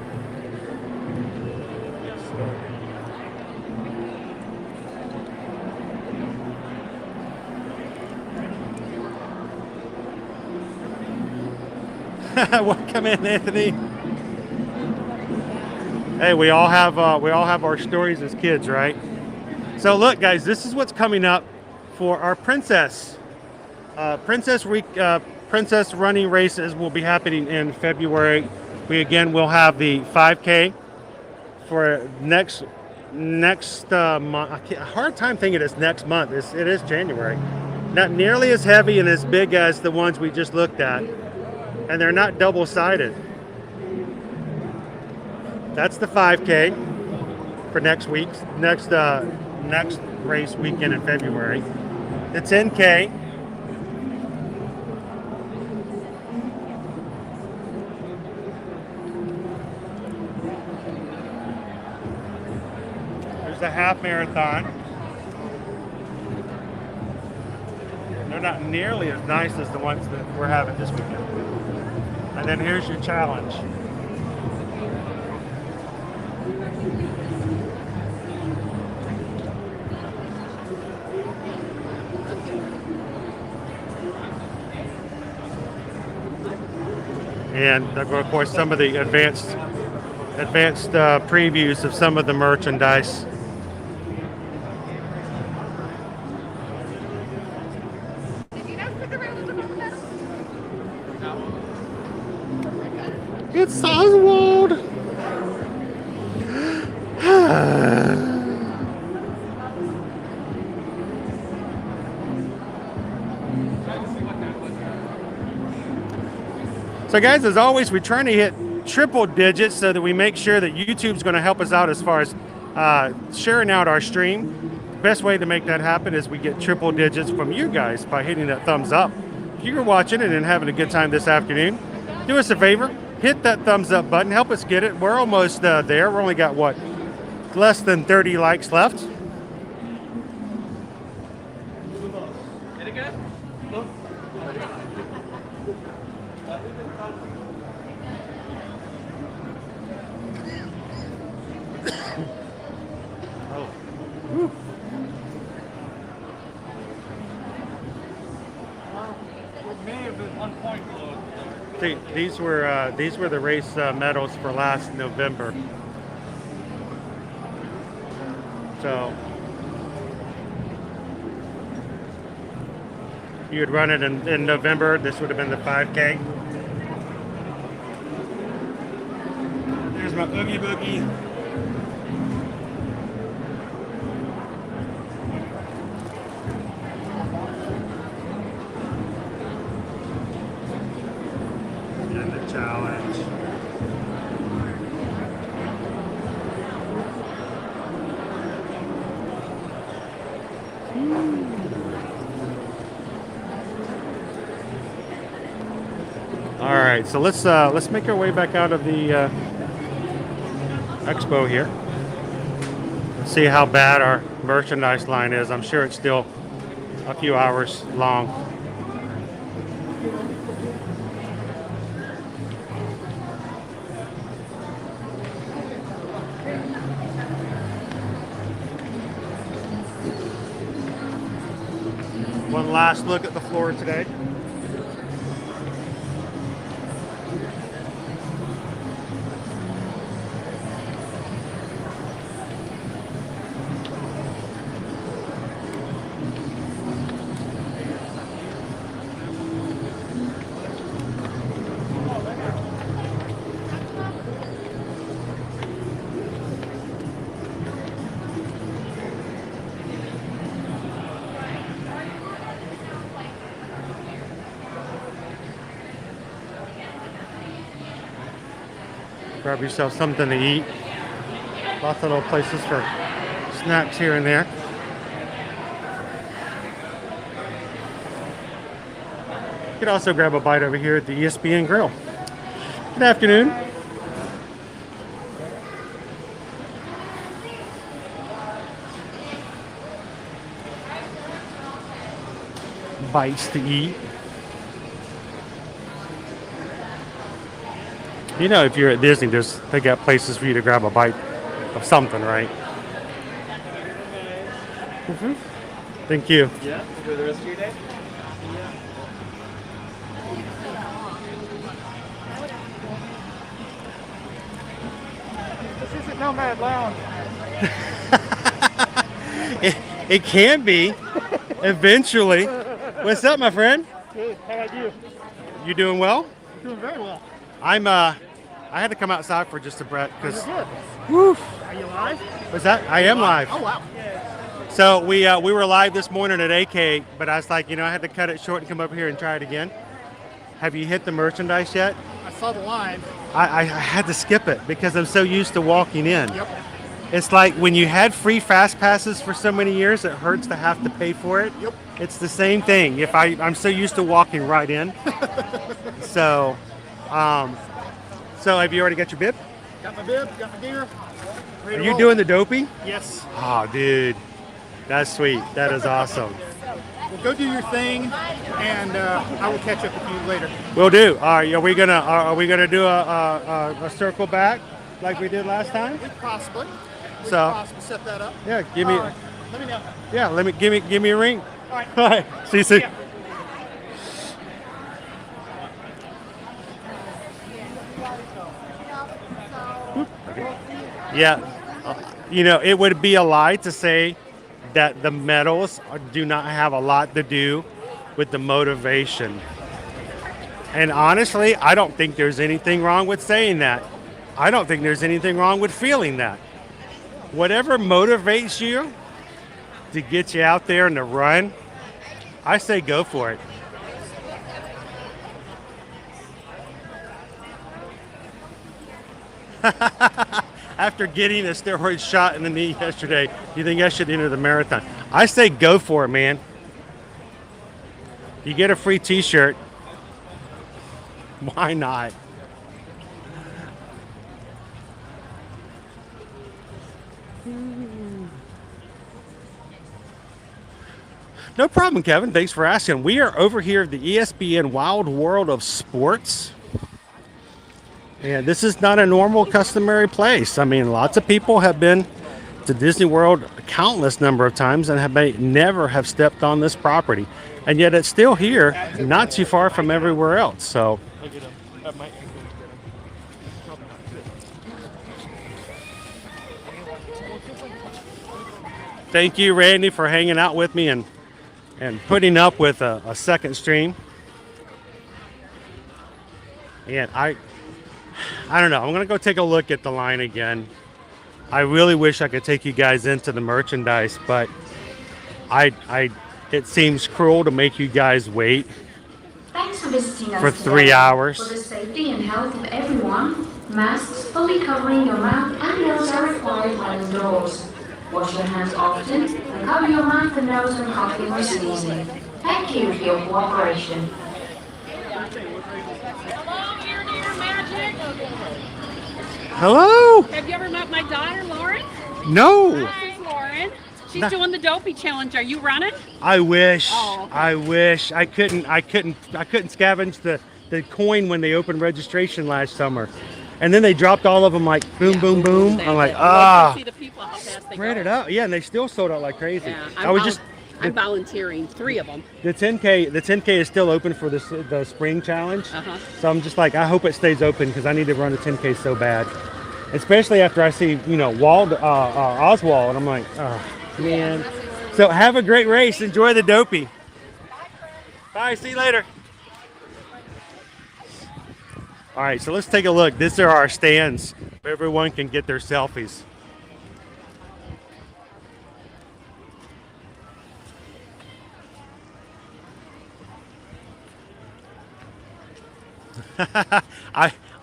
Welcome in, Anthony. Hey, we all have our stories as kids, right? So look, guys, this is what's coming up for our Princess running races will be happening in February. We again will have the 5K for next month. Hard time thinking it's next month. It is January. Not nearly as heavy and as big as the ones we just looked at, and they're not double-sided. That's the 5K for next race weekend in February. The 10K. There's the half marathon. They're not nearly as nice as the ones that we're having this weekend. And then here's your challenge. And of course some of the advanced previews of some of the merchandise. It's Oswald. So guys, as always, we're trying to hit triple digits so that we make sure that YouTube's going to help us out as far as sharing out our stream. Best way to make that happen is we get triple digits from you guys by hitting that thumbs up. If you're watching it and having a good time this afternoon, do us a favor, hit that thumbs up button, help us get it. We're almost there. We're only got, what, less than 30 likes left. Etiquette? Look. These were the race medals for last November. So you would run it in November. This would have been the 5K. There's my Oogie Boogie. Challenge. All right, so let's make our way back out of the Expo here. Let's see how bad our merchandise line is. I'm sure it's still a few hours long. One last look at the floor today. Grab yourself something to eat. Lots of little places for snacks here and there. You could also grab a bite over here at the ESPN Grill. Good afternoon. bites to eat. You know, if you're at Disney, they got places for you to grab a bite of something, right? Thank you. Yeah. Enjoy the rest of your day. This isn't Nomad Lounge. It can be eventually. What's up, my friend? Good. How about you? You doing well? Doing very well. I had to come outside for just a breath because. You're good. Woof. Are you live? What's that? I am live. Oh, wow. So we were live this morning at AK, but I was like, you know, I had to cut it short and come up here and try it again. Have you hit the merchandise yet? I saw the line. I had to skip it because I'm so used to walking in. Yep. It's like when you had free fast passes for so many years, it hurts to have to pay for it. Yep. It's the same thing. If I'm so used to walking right in. So have you already got your bib? Got my bib, got my gear. Are you doing the dopey? Yes. Oh, dude, that's sweet. That is awesome. Well, go do your thing, and I will catch up with you later. Will do. All right, are we gonna do a circle back like we did last time? We possibly set that up. Yeah, give me. All right. Let me know. Yeah, give me a ring. All right. All right. See you soon. Yeah. Yeah, you know, it would be a lie to say that the medals do not have a lot to do with the motivation. And honestly, I don't think there's anything wrong with saying that. I don't think there's anything wrong with feeling that. Whatever motivates you to get you out there and to run, I say go for it. After getting a steroid shot in the knee yesterday, you think I should enter the marathon? I say go for it, man. You get a free t-shirt. Why not? No problem, Kevin. Thanks for asking. We are over here at the ESPN Wild World of Sports. And this is not a normal, customary place. I mean, lots of people have been to Disney World a countless number of times and never have stepped on this property. And yet it's still here, not too far from everywhere else. So, thank you, Randy, for hanging out with me and putting up with a second stream. And I don't know. I'm going to go take a look at the line again. I really wish I could take you guys into the merchandise, but it seems cruel to make you guys wait Thanks for visiting us for today. 3 hours. For the safety and health of everyone, masks fully covering your mouth and nose are required when indoors. Wash your hands often and cover your mouth and nose when coughing or sneezing. Thank you for your cooperation. Hello? Have you ever met my daughter, Lauren? No. This is Lauren. She's doing the dopey challenge. Are you running? I wish. Oh, okay. I wish. I couldn't scavenge the coin when they opened registration last summer. And then they dropped all of them like boom, boom, boom. I'm like, See the people, how fast they spread go. it out. Yeah, and they still sold out like crazy. Yeah, I'm volunteering 3 of them. The 10K is still open for the spring challenge. Uh-huh. So I'm just like, I hope it stays open because I need to run a 10K so bad. Especially after I see, you know, Oswald, and I'm like, oh, man. So have a great race. Enjoy the dopey. Bye. See you later. All right, so let's take a look. These are our stands where everyone can get their selfies.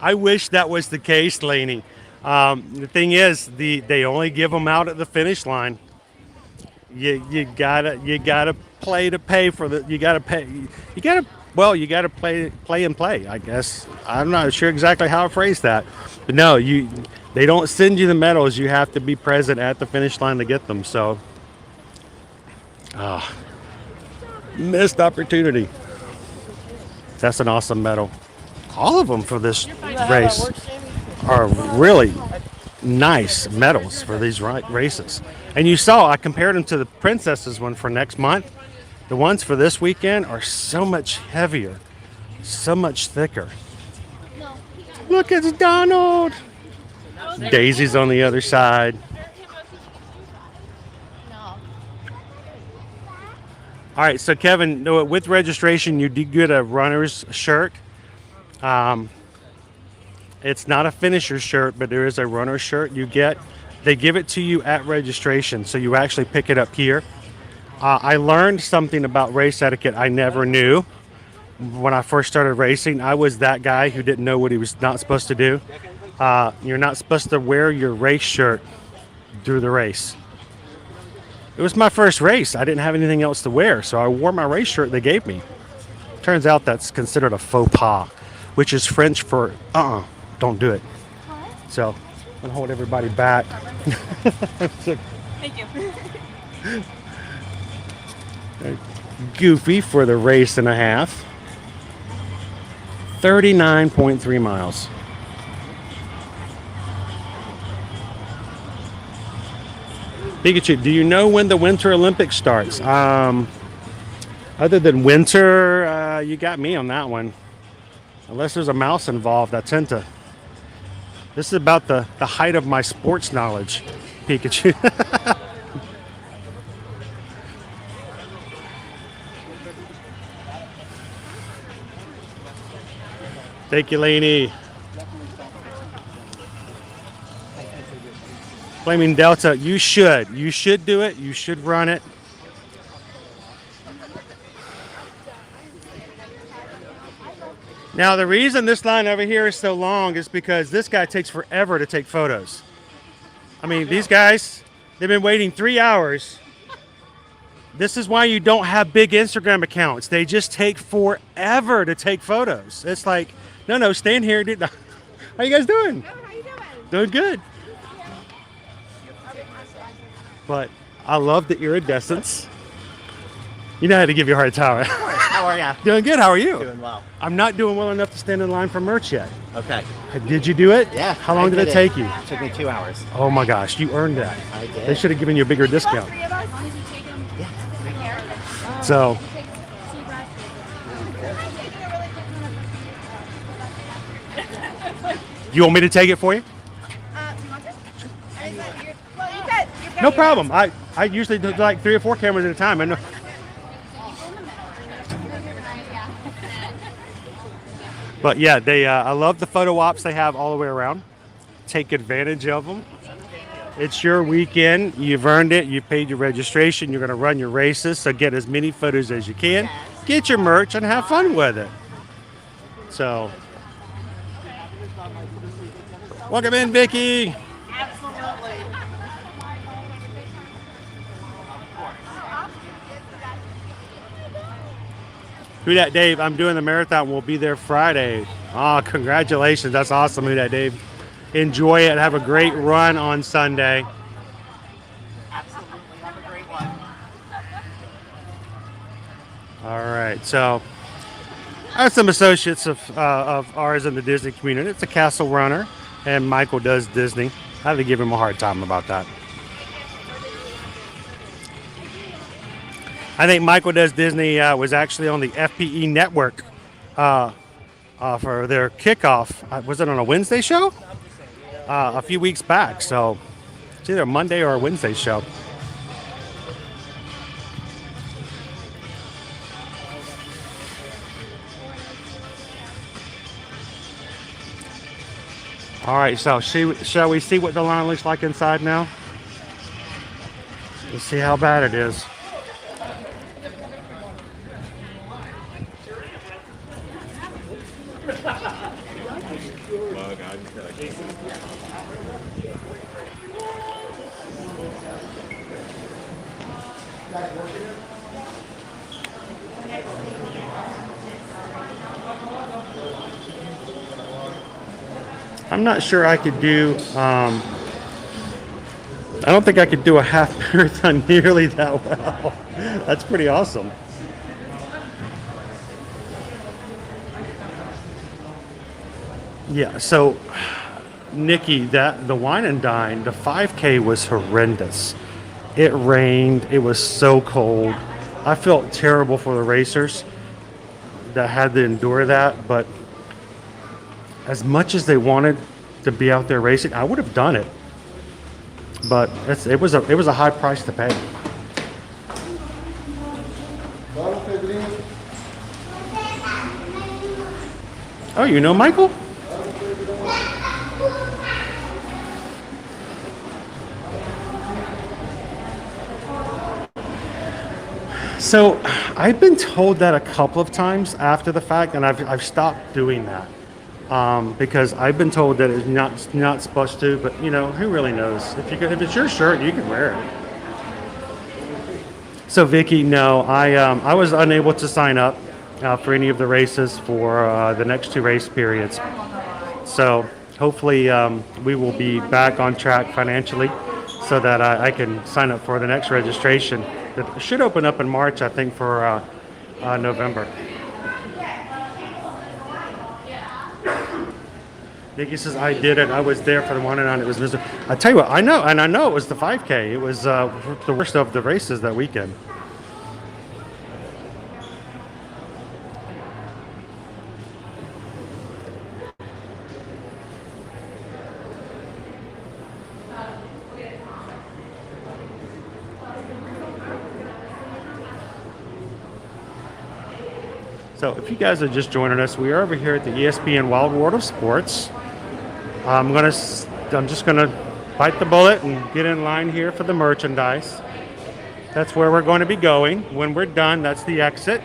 I wish that was the case, Laney. The thing is, they only give them out at the finish line. You gotta play to pay for the. You gotta play and play. I guess I'm not sure exactly how I phrase that, but no, they don't send you the medals. You have to be present at the finish line to get them. So, Missed opportunity. That's an awesome medal. All of them for this race are really nice medals for these races. And you saw, I compared them to the Princesses one for next month. The ones for this weekend are so much heavier, so much thicker. Look, it's Donald. Daisy's on the other side. All right, so Kevin, with registration, you do get a runner's shirt. It's not a finisher shirt, but there is a runner's shirt you get. They give it to you at registration, so you actually pick it up here. I learned something about race etiquette I never knew when I first started racing. I was that guy who didn't know what he was not supposed to do. You're not supposed to wear your race shirt through the race. It was my first race. I didn't have anything else to wear, so I wore my race shirt they gave me. Turns out that's considered a faux pas, which is French for don't do it. So I'm gonna hold everybody back. Thank you. Goofy for the race and a half. 39.3 miles. Pikachu, do you know when the Winter Olympics starts? Other than winter, you got me on that one. Unless there's a mouse involved, I tend to. This is about the height of my sports knowledge, Pikachu. Thank you, Lainey. Flaming Delta, you should do it. You should run it. Now, the reason this line over here is so long is because this guy takes forever to take photos. I mean, these guys, they've been waiting 3 hours. This is why you don't have big Instagram accounts. They just take forever to take photos. It's like, no, stand here. How you guys doing? How you doing? Doing good. But I love the iridescence. You know how to give you a hard time. How are ya? Doing good. How are you? Doing well. I'm not doing well enough to stand in line for merch yet. Okay. Did you do it? Yeah. How long did it take you? It took me 2 hours. Oh my gosh, you earned that. I did. They should have given you a bigger discount. Three of us? So, you want me to take it for you? Do you want this? Well, you said you're No problem. I usually do like 3 or 4 cameras at a time. I know. But yeah, I love the photo ops they have all the way around. Take advantage of them. It's your weekend. You've earned it. You paid your registration. You're going to run your races. So get as many photos as you can. Get your merch and have fun with it. So, welcome in, Vicky. Who dat, Dave? I'm doing the marathon. We'll be there Friday. Oh, congratulations. That's awesome. Who dat, Dave? Enjoy it. Have a great run on Sunday. Absolutely. Have a great one. All right. So, I have some associates of ours in the Disney community. It's a Castle runner, and Michael does Disney. I have to give him a hard time about that. I think Michael Does Disney was actually on the FPE network for their kickoff. Was it on a Wednesday show? A few weeks back. So it's either a Monday or a Wednesday show. All right, so shall we see what the line looks like inside now? Let's see how bad it is. I'm not sure I could do, I don't think I could do a half marathon nearly that well. That's pretty awesome. Yeah, so Nikki, that the wine and dine, the 5K was horrendous. It rained, it was so cold. I felt terrible for the racers that had to endure that, but as much as they wanted to be out there racing, I would have done it. But it was a high price to pay. Oh, you know Michael? So I've been told that a couple of times after the fact, and I've stopped doing that because I've been told that it's not supposed to. But you know, who really knows? If it's your shirt, you can wear it. So Vicky, no, I was unable to sign up for any of the races for the next 2 race periods. So hopefully we will be back on track financially so that I can sign up for the next registration. It should open up in March, I think, for November. Nikki says, I did it. I was there for the 1 and 9. It was miserable. I tell you what, I know, and I know it was the 5K. It was the worst of the races that weekend. So if you guys are just joining us, we are over here at the ESPN Wild World of Sports. I'm just gonna bite the bullet and get in line here for the merchandise. That's where we're going to be going. When we're done, that's the exit.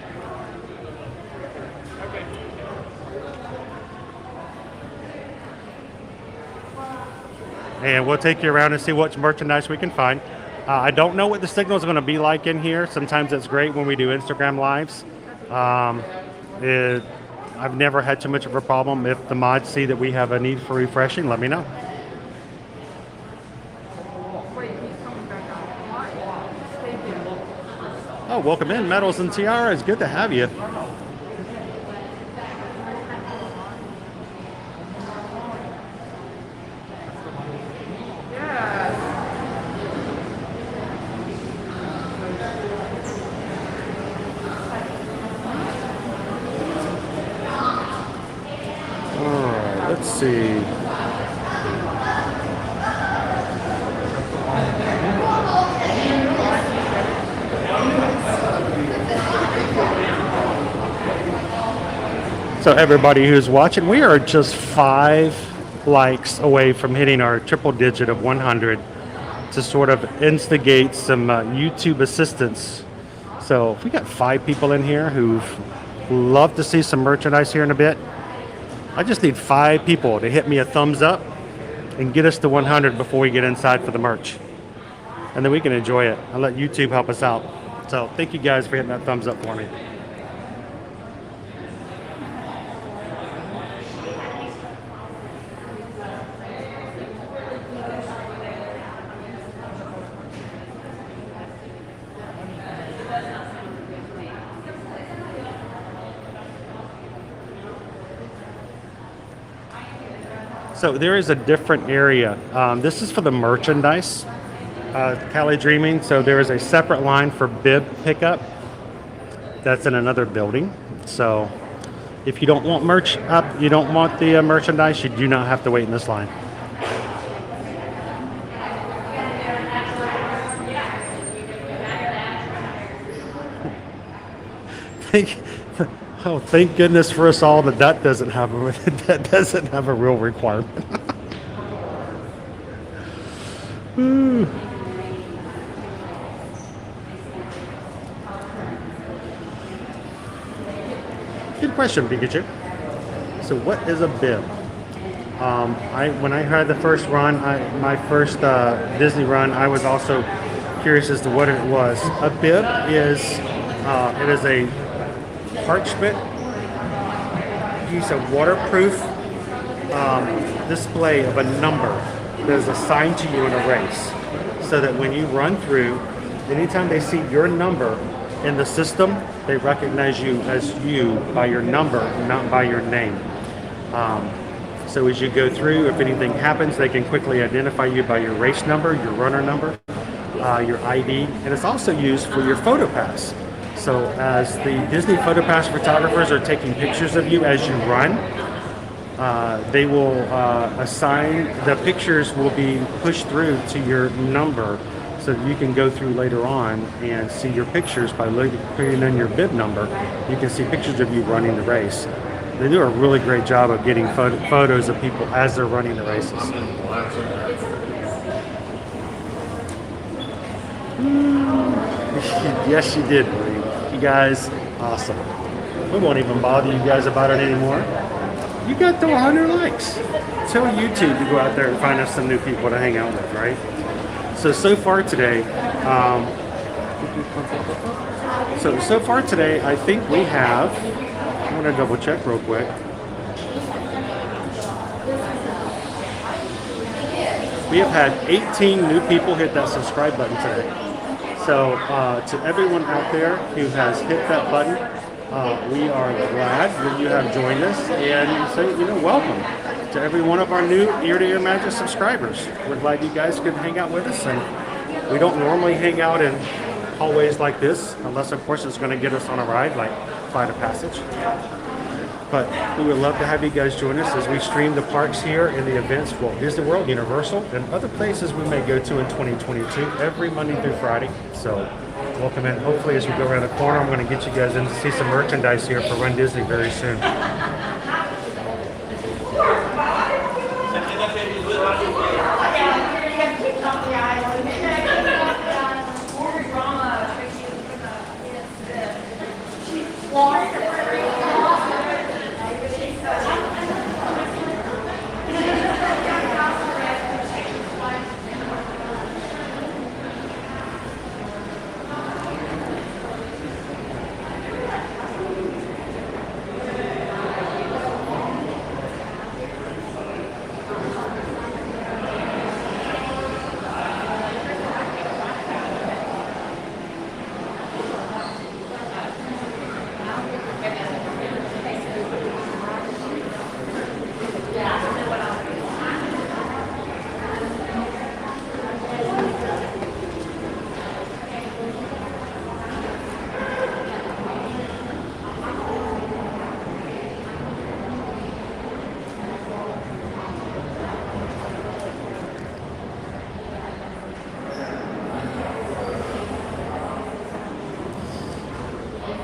And we'll take you around and see what merchandise we can find. I don't know what the signal is going to be like in here. Sometimes it's great when we do Instagram lives. I've never had too much of a problem. If the mods see that we have a need for refreshing, let me know. Oh, welcome in, Medals and Tiaras. Good to have you. Let's see. So everybody who's watching, we are just 5 likes away from hitting our triple digit of 100 to sort of instigate some YouTube assistance. So if we got 5 people in here who've love to see some merchandise here in a bit, I just need 5 people to hit me a thumbs up and get us to 100 before we get inside for the merch. And then we can enjoy it. I'll let YouTube help us out. So thank you guys for hitting that thumbs up for me. So there is a different area. This is for the merchandise, Cali Dreaming. So there is a separate line for bib pickup. That's in another building. So if you don't want merch up, you don't want the merchandise, you do not have to wait in this line. Thank goodness for us all that doesn't have a real requirement. Good question, Pikachu. So, what is a bib? When I had the first run, my first Disney run, I was also curious as to what it was. A bib is it is a parchment piece of waterproof display of a number that is assigned to you in a race, so that when you run through, anytime they see your number in the system, they recognize you as you by your number, not by your name. So as you go through, if anything happens, they can quickly identify you by your race number, your runner number, your ID, and it's also used for your photo pass. So as the Disney photo pass photographers are taking pictures of you as you run, they will assign, the pictures will be pushed through to your number so that you can go through later on and see your pictures by putting in your bib number. You can see pictures of you running the race. They do a really great job of getting photos of people as they're running the races. Yes, you did, Marie. You guys, awesome. We won't even bother you guys about it anymore. You got to 100 likes. Tell YouTube to go out there and find us some new people to hang out with, right? So far today, so far today, I think we have, I'm going to double check real quick. We have had 18 new people hit that subscribe button today. So to everyone out there who has hit that button, we are glad that you have joined us, and say, welcome to every one of our new Ear-to-Ear Magic subscribers. We're glad you guys could hang out with us, and we don't normally hang out in hallways like this, unless of course it's going to get us on a ride like Flight of Passage. But we would love to have you guys join us as we stream the parks here and the events, Walt Disney World, Universal, and other places we may go to in 2022 every Monday through Friday. So welcome in. Hopefully as we go around the corner, I'm going to get you guys in to see some merchandise here for Run Disney very soon.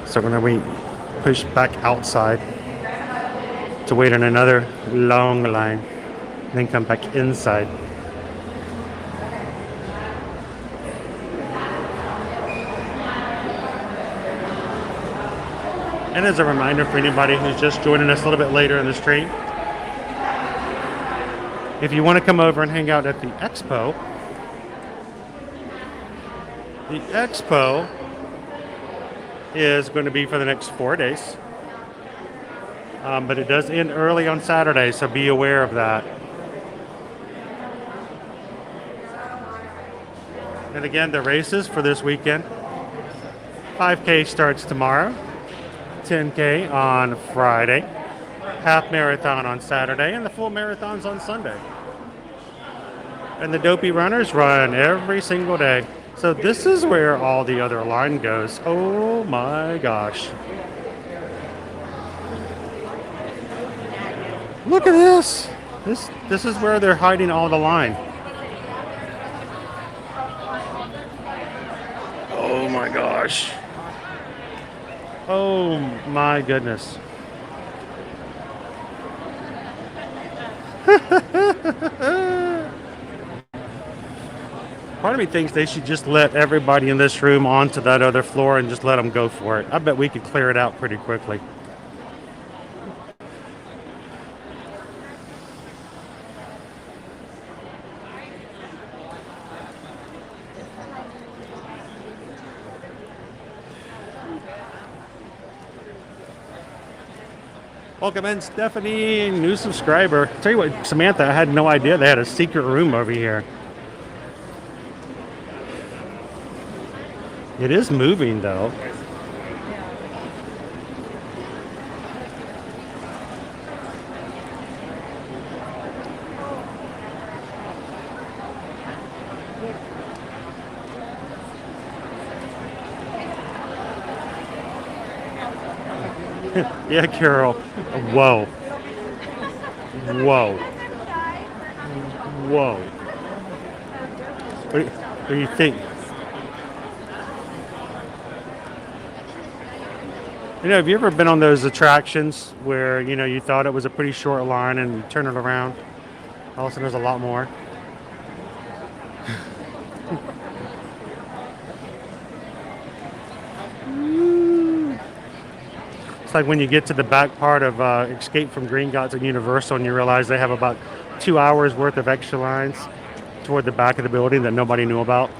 So we're going to be pushed back outside to wait in another long line, then come back inside. And as a reminder for anybody who's just joining us a little bit later in the stream, if you want to come over and hang out at the Expo is going to be for the next 4 days. But it does end early on Saturday, so be aware of that. And again, the races for this weekend. 5K starts tomorrow, 10K on Friday, half marathon on Saturday, and the full marathon's on Sunday. And the dopey runners run every single day. So this is where all the other line goes. Oh my gosh. Look at this. This is where they're hiding all the line. Oh my gosh. Oh my goodness. Part of me thinks they should just let everybody in this room onto that other floor and just let them go for it. I bet we could clear it out pretty quickly. Welcome in, Stephanie, new subscriber. Tell you what, Samantha, I had no idea they had a secret room over here. It is moving, though. Yeah, Carol. Whoa. Whoa. Whoa. What do you think? You know, have you ever been on those attractions where, you know, you thought it was a pretty short line and you turn it around? All of a sudden there's a lot more. It's like when you get to the back part of Escape from Gringotts at Universal and you realize they have about 2 hours worth of extra lines toward the back of the building that nobody knew about.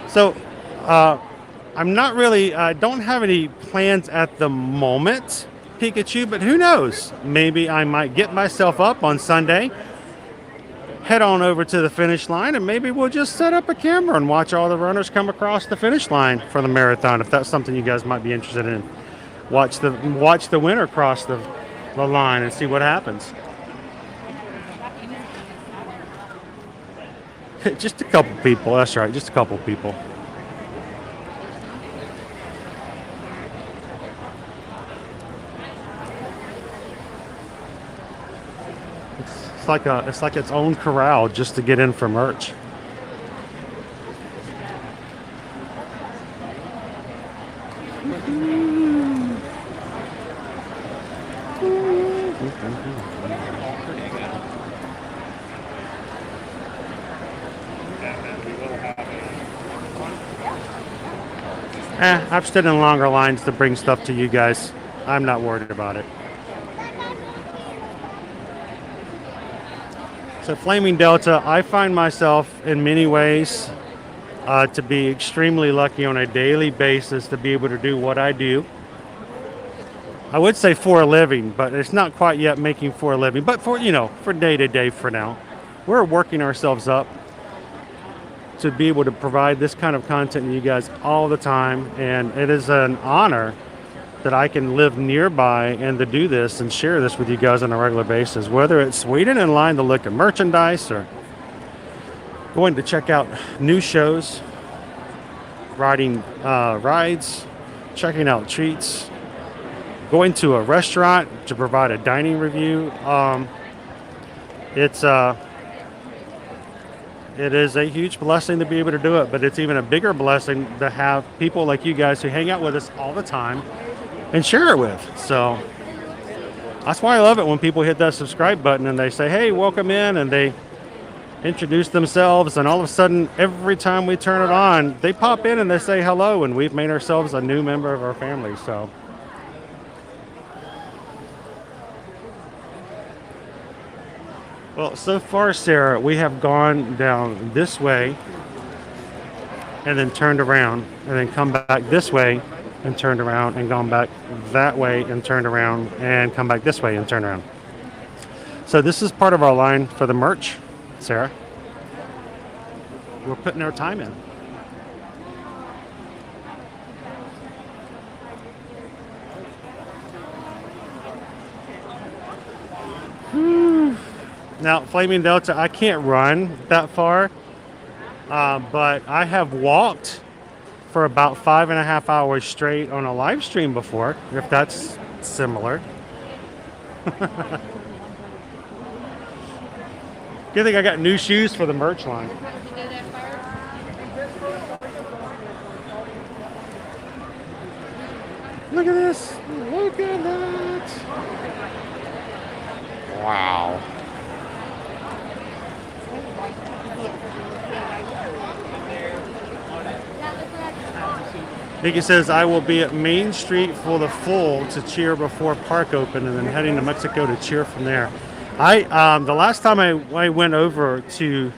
So, I'm not really, don't have any plans at the moment, Pikachu, but who knows? Maybe I might get myself up on Sunday, head on over to the finish line, and maybe we'll just set up a camera and watch all the runners come across the finish line for the marathon, if that's something you guys might be interested in. Watch the winner cross the line and see what happens. Just a couple people, that's right, just a couple people. It's like its own corral just to get in for merch. I've stood in longer lines to bring stuff to you guys. I'm not worried about it. So Flaming Delta, I find myself in many ways to be extremely lucky on a daily basis to be able to do what I do. I would say for a living, but it's not quite yet making for a living, but for, you know, for day to day for now. We're working ourselves up to be able to provide this kind of content to you guys all the time, and it is an honor that I can live nearby and to do this and share this with you guys on a regular basis, whether it's waiting in line to look at merchandise or going to check out new shows, riding rides, checking out treats, going to a restaurant to provide a dining review. It is a huge blessing to be able to do it, but it's even a bigger blessing to have people like you guys who hang out with us all the time and share it with. So that's why I love it when people hit that subscribe button and they say, hey, welcome in, and they introduce themselves, and all of a sudden every time we turn it on they pop in and they say hello, and we've made ourselves a new member of our family. So well, so far, Sarah, we have gone down this way and then turned around and then come back this way and turned around and gone back that way and turned around and come back this way and turned around. So this is part of our line for the merch, Sarah. We're putting our time in. Now, Flaming Delta, I can't run that far, but I have walked for about 5.5 hours straight on a live stream before, if that's similar. Good thing I got new shoes for the merch line. Look at this. Look at that. Wow. Nikki says, I will be at Main Street for the full to cheer before park open and then heading to Mexico to cheer from there. The last time I went over to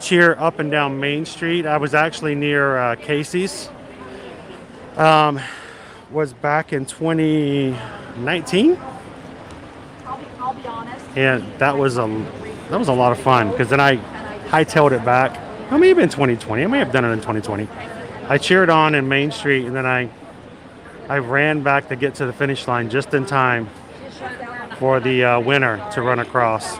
cheer up and down Main Street, I was actually near Casey's. Was back in 2019. I'll be honest. And that was a lot of fun, because then I hightailed it back. I may have been 2020. I may have done it in 2020. I cheered on in Main Street, and then I ran back to get to the finish line just in time for the winner to run across.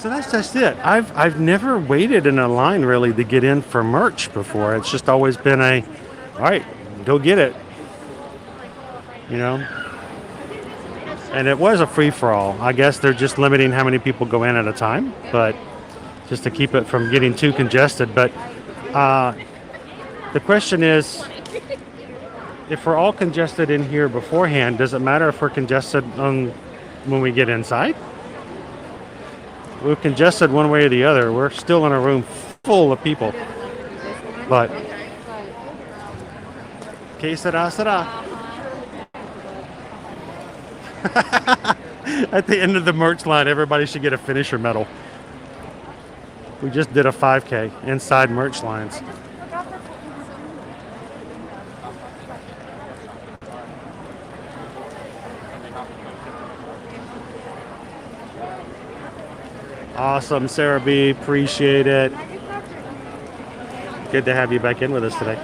So that's just it. I've never waited in a line really to get in for merch before. It's just always been all right, go get it. You know? And it was a free-for-all. I guess they're just limiting how many people go in at a time, but just to keep it from getting too congested. But the question is, if we're all congested in here beforehand, does it matter if we're congested when we get inside? We're congested one way or the other. We're still in a room full of people. But, que sera, sera. At the end of the merch line, everybody should get a finisher medal. We just did a 5K inside merch lines. Awesome, Sarah B. Appreciate it. Good to have you back in with us today.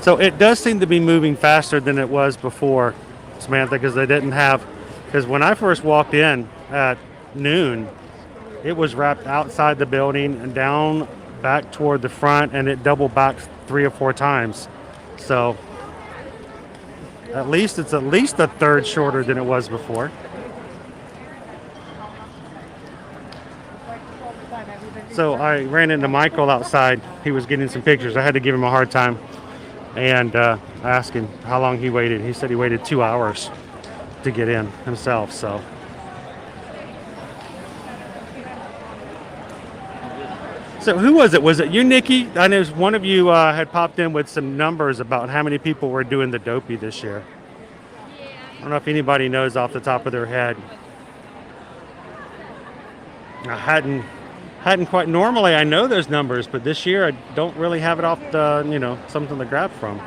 So it does seem to be moving faster than it was before, Samantha, because because when I first walked in at noon, it was wrapped outside the building and down back toward the front, and it doubled back 3 or 4 times. So it's at least a third shorter than it was before. So I ran into Michael outside. He was getting some pictures. I had to give him a hard time and ask him how long he waited. He said he waited 2 hours to get in himself. So who was it? Was it you, Nikki? I know one of you had popped in with some numbers about how many people were doing the Dopey this year. I don't know if anybody knows off the top of their head. I hadn't quite. Normally I know those numbers, but this year I don't really have it off the, something to grab from.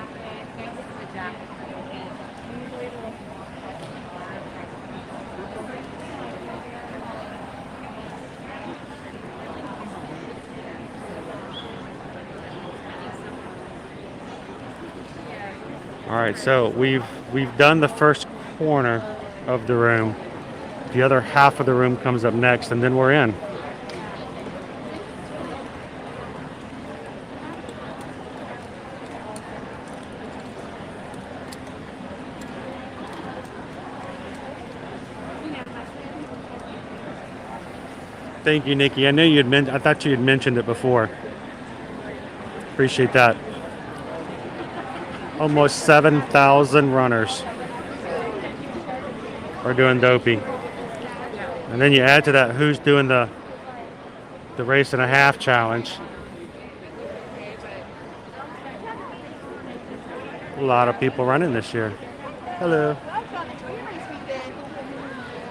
All right, so we've done the first corner of the room. The other half of the room comes up next, and then we're in. Thank you, Nikki. I know I thought you had mentioned it before. Appreciate that. Almost 7,000 runners are doing Dopey. And then you add to that who's doing the race and a half challenge. A lot of people running this year. Hello.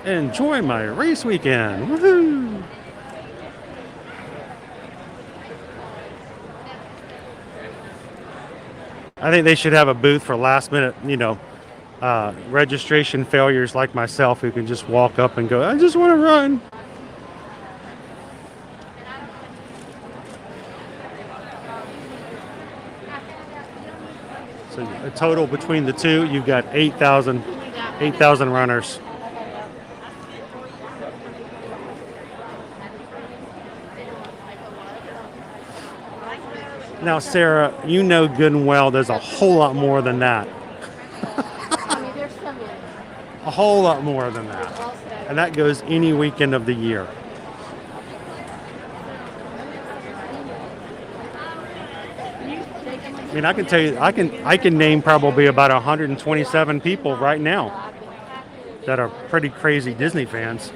Enjoy my race weekend. Woohoo! I think they should have a booth for last minute, registration failures like myself who can just walk up and go, I just want to run. So a total between the two, you've got 8,000 runners. Now, Sarah, you know good and well there's a whole lot more than that. A whole lot more than that. And that goes any weekend of the year. I mean, I can tell you, I can name probably about 127 people right now that are pretty crazy Disney fans.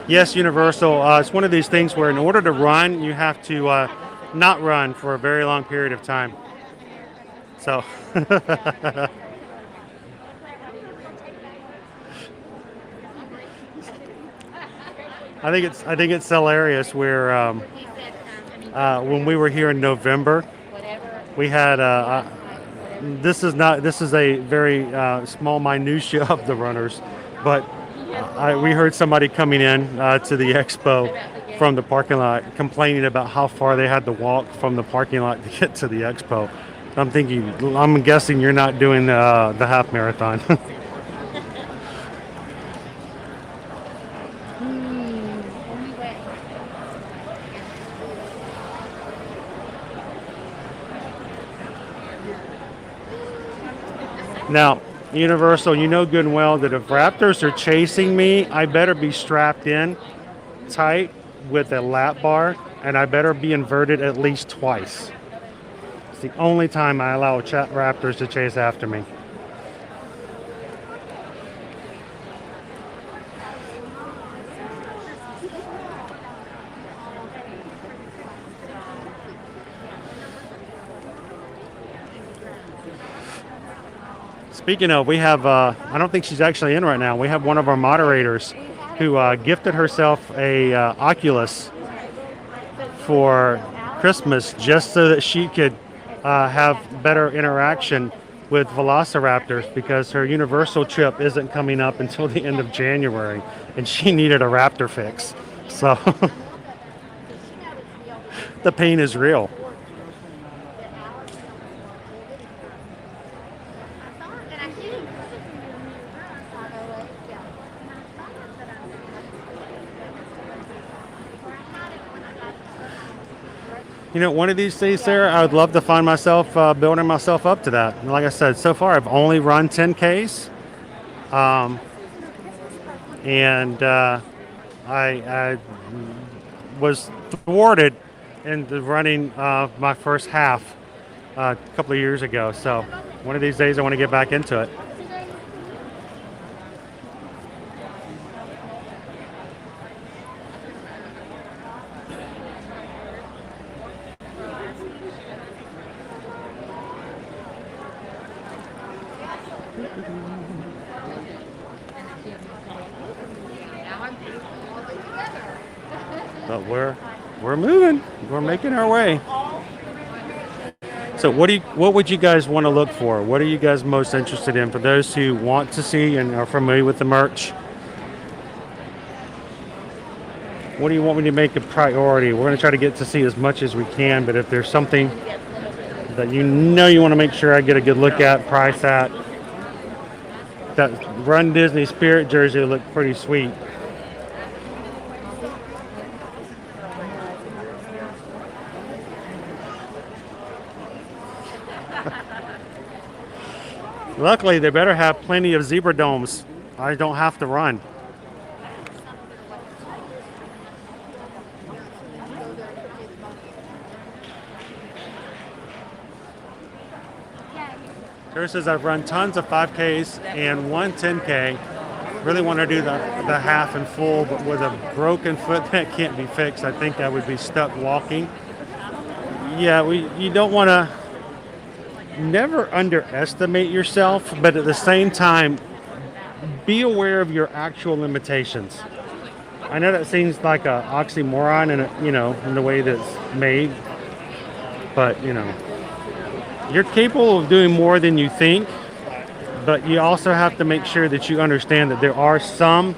Yes, Universal. It's one of these things where in order to run, you have to not run for a very long period of time. So, I think it's hilarious where when we were here in November, we had this is not. This is a very small minutia of the runners, but we heard somebody coming in to the expo from the parking lot complaining about how far they had to walk from the parking lot to get to the expo. I'm guessing you're not doing the half marathon. Now, Universal, you know good and well that if raptors are chasing me, I better be strapped in tight with a lap bar, and I better be inverted at least twice. It's the only time I allow raptors to chase after me. Speaking of, we have, I don't think she's actually in right now. We have one of our moderators who gifted herself a Oculus for Christmas just so that she could have better interaction with velociraptors because her Universal trip isn't coming up until the end of January and she needed a raptor fix. So the pain is real. You know, one of these days, Sarah, I would love to find myself building myself up to that. And like I said, so far I've only run 10Ks. I was thwarted in the running my first half a couple of years ago. So one of these days I want to get back into it. But we're moving. We're making our way. So what would you guys want to look for? What are you guys most interested in for those who want to see and are familiar with the merch? What do you want me to make a priority? We're going to try to get to see as much as we can, but if there's something that you want to make sure I get a good look at, price at, that Run Disney Spirit jersey looked pretty sweet. Luckily, they better have plenty of zebra domes. I don't have to run. Sarah says I've run tons of 5Ks and one 10K. Really want to do the half and full, but with a broken foot that can't be fixed, I think I would be stuck walking. Yeah, you don't want to never underestimate yourself, but at the same time, be aware of your actual limitations. I know that seems like an oxymoron in the way that's made, but you're capable of doing more than you think, but you also have to make sure that you understand that there are some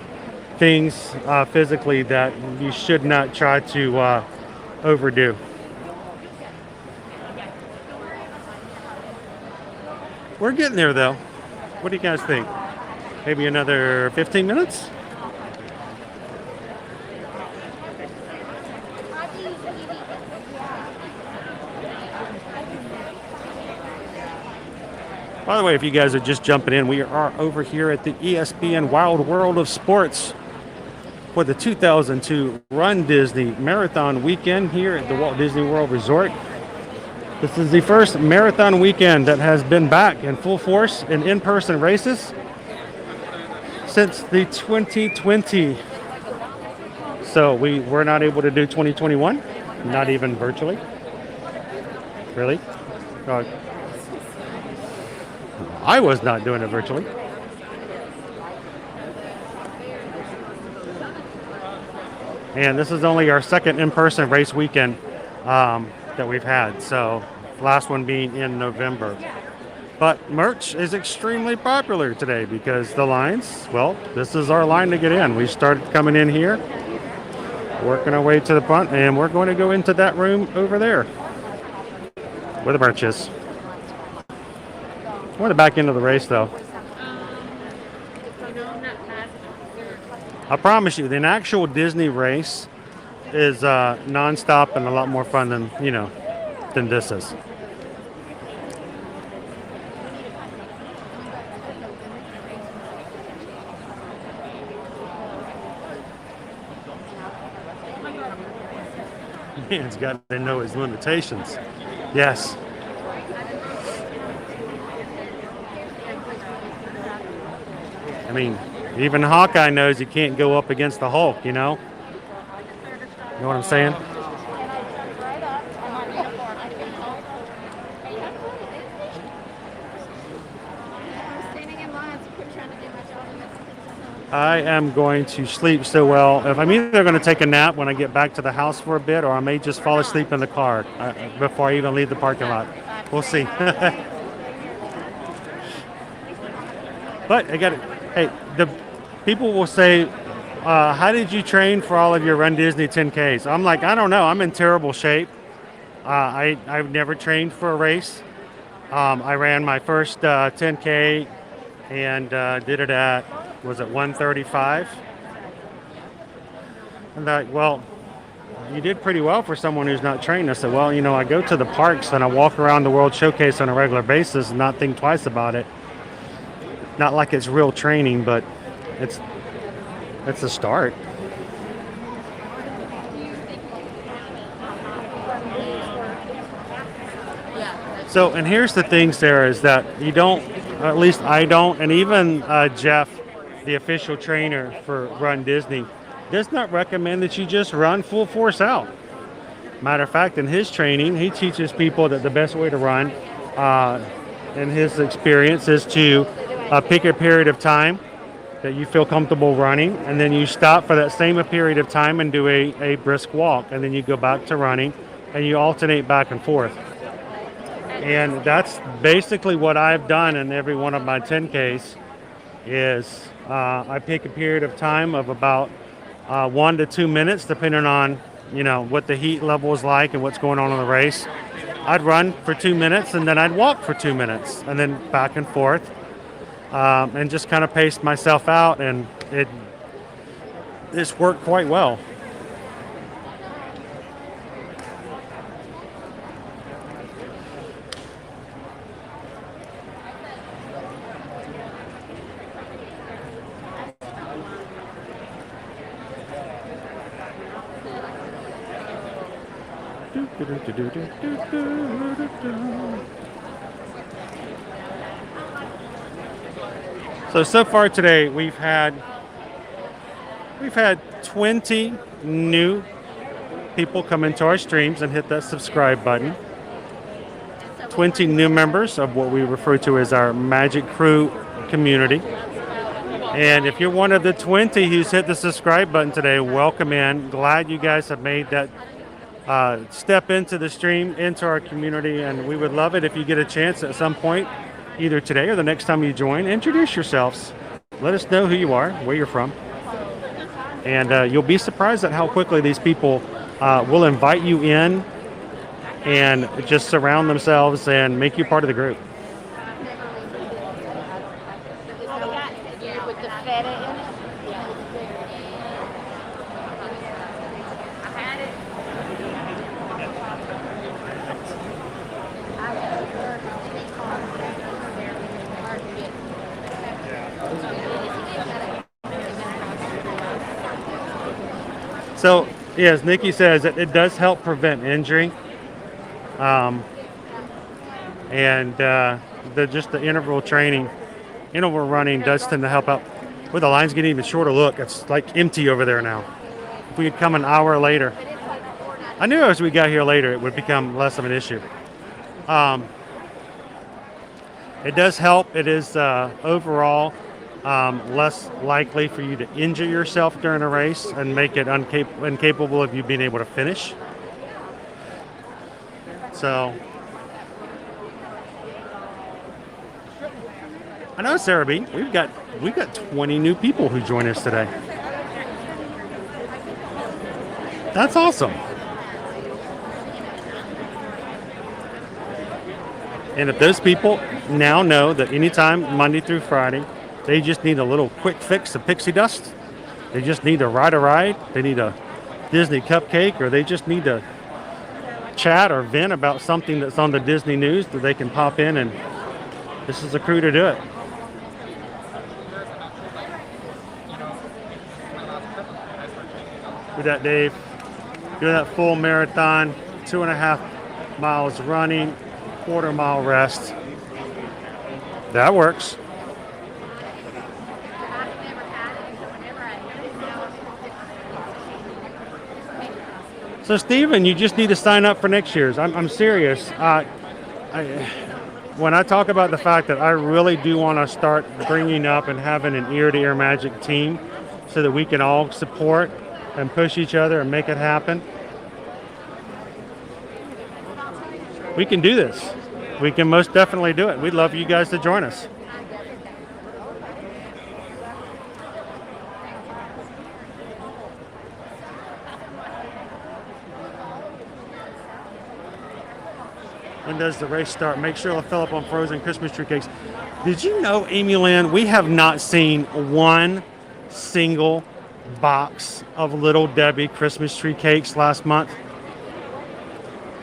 things physically that you should not try to overdo. We're getting there, though. What do you guys think? Maybe another 15 minutes? By the way, if you guys are just jumping in, we are over here at the ESPN Wild World of Sports for the 2002 Run Disney Marathon Weekend here at the Walt Disney World Resort. This is the first marathon weekend that has been back in full force in person races since the 2020. So we were not able to do 2021, not even virtually. Really? I was not doing it virtually. And this is only our second in-person race weekend that we've had. So last one being in November. But merch is extremely popular today because the lines, well, this is our line to get in. We started coming in here, working our way to the front, and we're going to go into that room over there where the merch is. We're the back end of the race, though. I promise you, the actual Disney race is non-stop and a lot more fun than, than this is. Man's got to know his limitations. Yes. I mean, even Hawkeye knows he can't go up against the Hulk, You know what I'm saying? I am going to sleep so well. If I'm either going to take a nap when I get back to the house for a bit, or I may just fall asleep in the car before I even leave the parking lot. We'll see. But I got it. Hey, the people will say, how did you train for all of your Run Disney 10Ks? I'm like, I don't know. I'm in terrible shape. I've never trained for a race. I ran my first 10K and did it at, was it 1:35? And like, well, you did pretty well for someone who's not trained. I said, well, I go to the parks and I walk around the World Showcase on a regular basis and not think twice about it. Not like it's real training, but it's a start. So, and here's the thing, Sarah, is that you don't, at least I don't, and even Jeff, the official trainer for Run Disney, does not recommend that you just run full force out. Matter of fact, in his training, he teaches people that the best way to run, in his experience, is to pick a period of time that you feel comfortable running, and then you stop for that same period of time and do a brisk walk, and then you go back to running, and you alternate back and forth. And that's basically what I've done in every one of my 10Ks is I pick a period of time of about 1 to 2 minutes, depending on, what the heat level is like and what's going on in the race. I'd run for 2 minutes and then I'd walk for 2 minutes and then back and forth and just kind of paced myself out, and this worked quite well. So far today we've had 20 new people come into our streams and hit that subscribe button. 20 new members of what we refer to as our Magic Crew community. And if you're one of the 20 who's hit the subscribe button today, welcome in. Glad you guys have made that step into the stream, into our community, and we would love it if you get a chance at some point, either today or the next time you join, introduce yourselves. Let us know who you are, where you're from. And you'll be surprised at how quickly these people will invite you in and just surround themselves and make you part of the group. So, yes, Nikki says that it does help prevent injury. Just the interval training, interval running does tend to help out. With the lines getting even shorter, look, it's like empty over there now. If we had come an hour later, I knew as we got here later it would become less of an issue. It does help. It is overall less likely for you to injure yourself during a race and make it incapable of you being able to finish. So I know, Sarah B. We've got 20 new people who join us today. That's awesome. And if those people now know that anytime Monday through Friday, they just need a little quick fix of pixie dust, they just need to ride a ride, they need a Disney cupcake, or they just need to chat or vent about something that's on the Disney news, that they can pop in, and this is the crew to do it. Do that, Dave. Do that full marathon, 2.5 miles running, quarter-mile rest. That works. So, Steven, you just need to sign up for next year's. I'm serious. When I talk about the fact that I really do want to start bringing up and having an ear-to-ear magic team so that we can all support and push each other and make it happen, we can do this. We can most definitely do it. We'd love you guys to join us. When does the race start? Make sure to fill up on frozen Christmas tree cakes. Did you know, Amy Lynn, we have not seen one single box of Little Debbie Christmas tree cakes last month?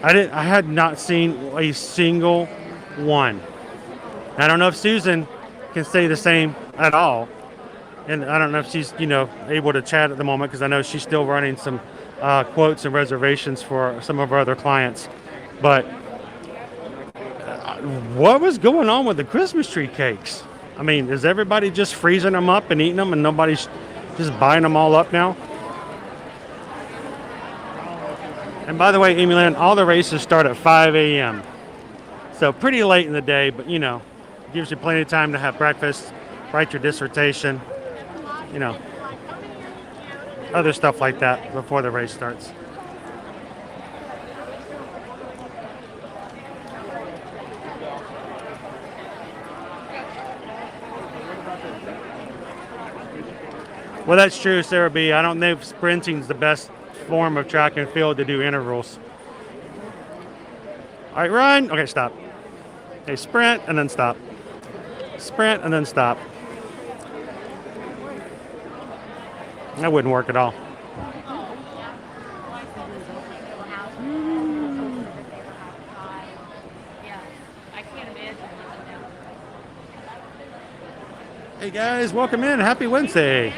I had not seen a single one. I don't know if Susan can say the same at all. And I don't know if she's, able to chat at the moment, because I know she's still running some quotes and reservations for some of our other clients. But what was going on with the Christmas tree cakes? I mean, is everybody just freezing them up and eating them, and nobody's just buying them all up now? And by the way, Amy Lynn, all the races start at 5 a.m. So pretty late in the day, but gives you plenty of time to have breakfast, write your dissertation, other stuff like that before the race starts. Well, that's true, Sarah B. I don't know if sprinting's the best form of track and field to do intervals. All right, run. Okay, stop. Okay, sprint and then stop. Sprint and then stop. That wouldn't work at all. Hey guys, welcome in. Happy Wednesday.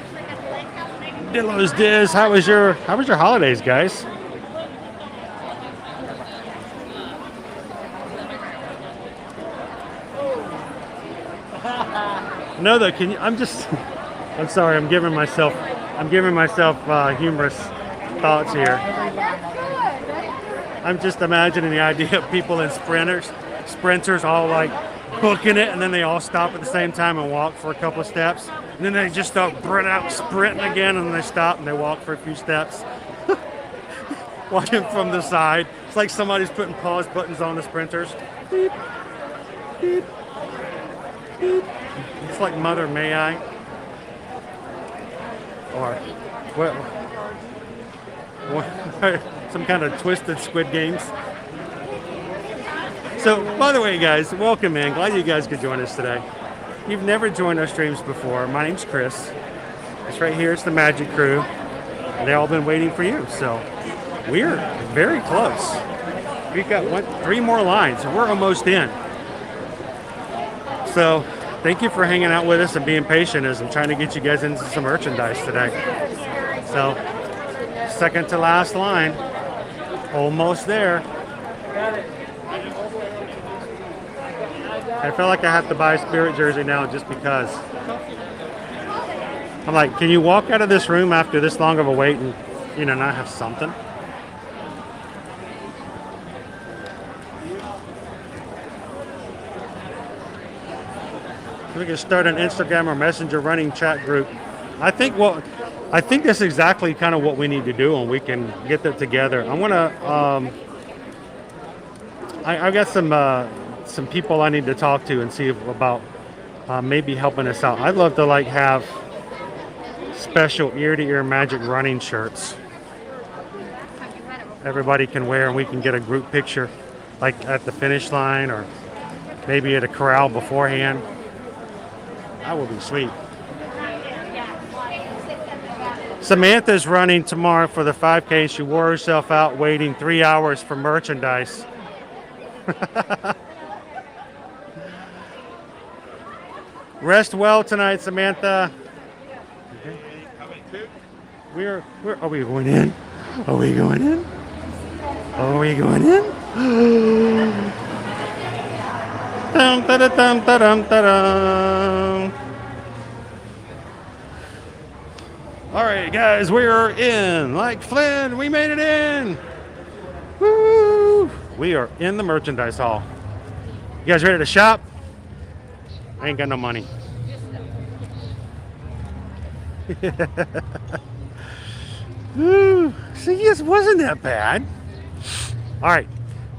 Dillo's Diz. How was your holidays, guys? No, though. I'm sorry. I'm giving myself humorous thoughts here. I'm just imagining the idea of people in sprinters all like booking it, and then they all stop at the same time and walk for a couple of steps, and then they just start sprinting again, and then they stop and they walk for a few steps. Watching from the side, it's like somebody's putting pause buttons on the sprinters. Beep, beep, beep. It's like Mother May I, or what some kind of twisted Squid Games. So, by the way, guys, welcome in. Glad you guys could join us today. You've never joined our streams before. My name's Chris. It's right here. It's the Magic Crew. And they've all been waiting for you. So, we're very close. We've got 3 more lines, and we're almost in. So, thank you for hanging out with us and being patient as I'm trying to get you guys into some merchandise today. So, second to last line. Almost there. I feel like I have to buy a Spirit jersey now just because. I'm like, can you walk out of this room after this long of a wait and, not have something? We can start an Instagram or Messenger running chat group. I think that's exactly kind of what we need to do, and we can get that together. I'm gonna. I got some some people I need to talk to and see about maybe helping us out. I'd love to like have special ear-to-ear magic running shirts everybody can wear, and we can get a group picture like at the finish line or maybe at a corral beforehand. That would be sweet. Samantha's running tomorrow for the 5K. She wore herself out waiting 3 hours for merchandise. Rest well tonight, Samantha. Where are we going in? Are we going in? Are we going in? Dum, da-da, dum, da-dum, da-dum. All right, guys, we're in. Like Flynn, we made it in. Woo! We are in the merchandise hall. You guys ready to shop? I ain't got no money. Woo! See, this wasn't that bad. All right,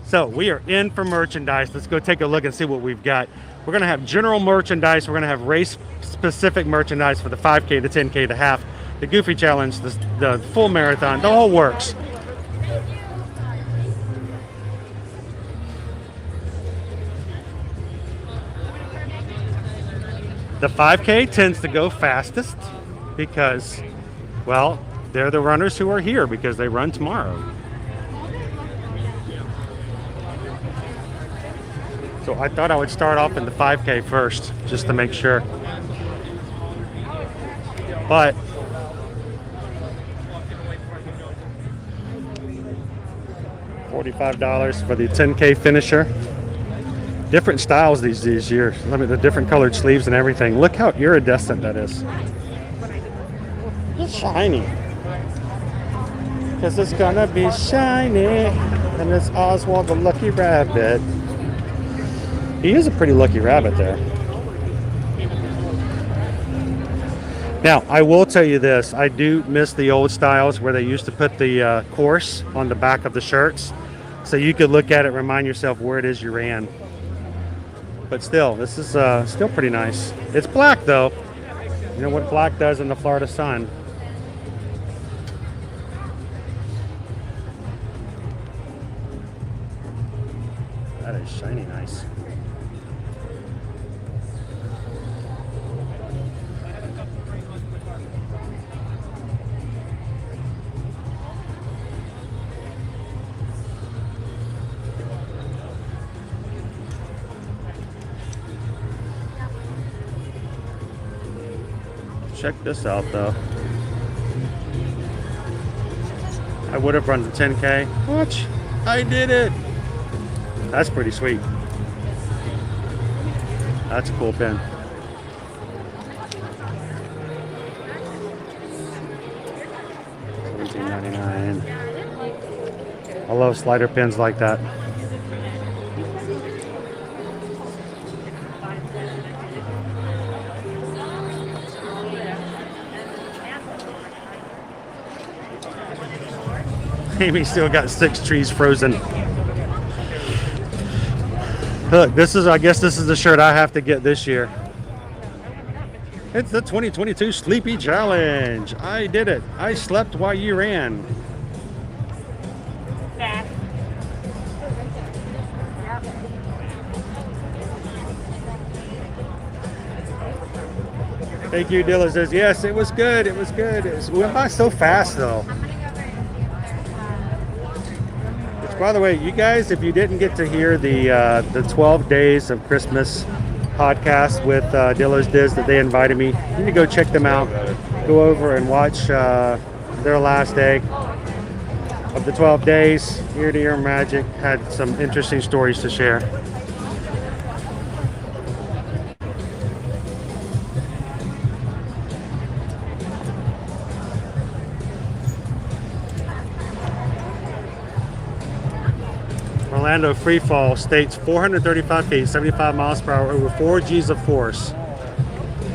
so we are in for merchandise. Let's go take a look and see what we've got. We're gonna have general merchandise. We're gonna have race-specific merchandise for the 5K, the 10K, the half, the Goofy Challenge, the full marathon, the whole works. The 5K tends to go fastest because, well, they're the runners who are here because they run tomorrow. So I thought I would start off in the 5K first, just to make sure. But $45 for the 10K finisher. Different styles these years. Look at the different colored sleeves and everything. Look how iridescent that is. It's shiny. Because it's gonna be shiny. And it's Oswald the Lucky Rabbit. He is a pretty lucky rabbit there. Now, I will tell you this. I do miss the old styles where they used to put the course on the back of the shirts. So you could look at it, remind yourself where it is you ran. But still, this is still pretty nice. It's black though. You know what black does in the Florida sun. That is shiny nice. Check this out though. I would have run the 10K. Watch, I did it. That's pretty sweet. That's a cool pin. $17.99. I love slider pins like that. Amy still got 6 trees frozen. Look, I guess this is the shirt I have to get this year. It's the 2022 Sleepy Challenge. I did it. I slept while you ran. Thank you, Dilla says, yes, it was good. It was good. It went by so fast though. By the way, you guys, if you didn't get to hear the 12 Days of Christmas podcast with Dillo's Diz that they invited me, you need to go check them out. Go over and watch their last day of the 12 days. Ear to Ear Magic had some interesting stories to share. Orlando Freefall states 435 feet, 75 miles per hour, over 4 G's of force.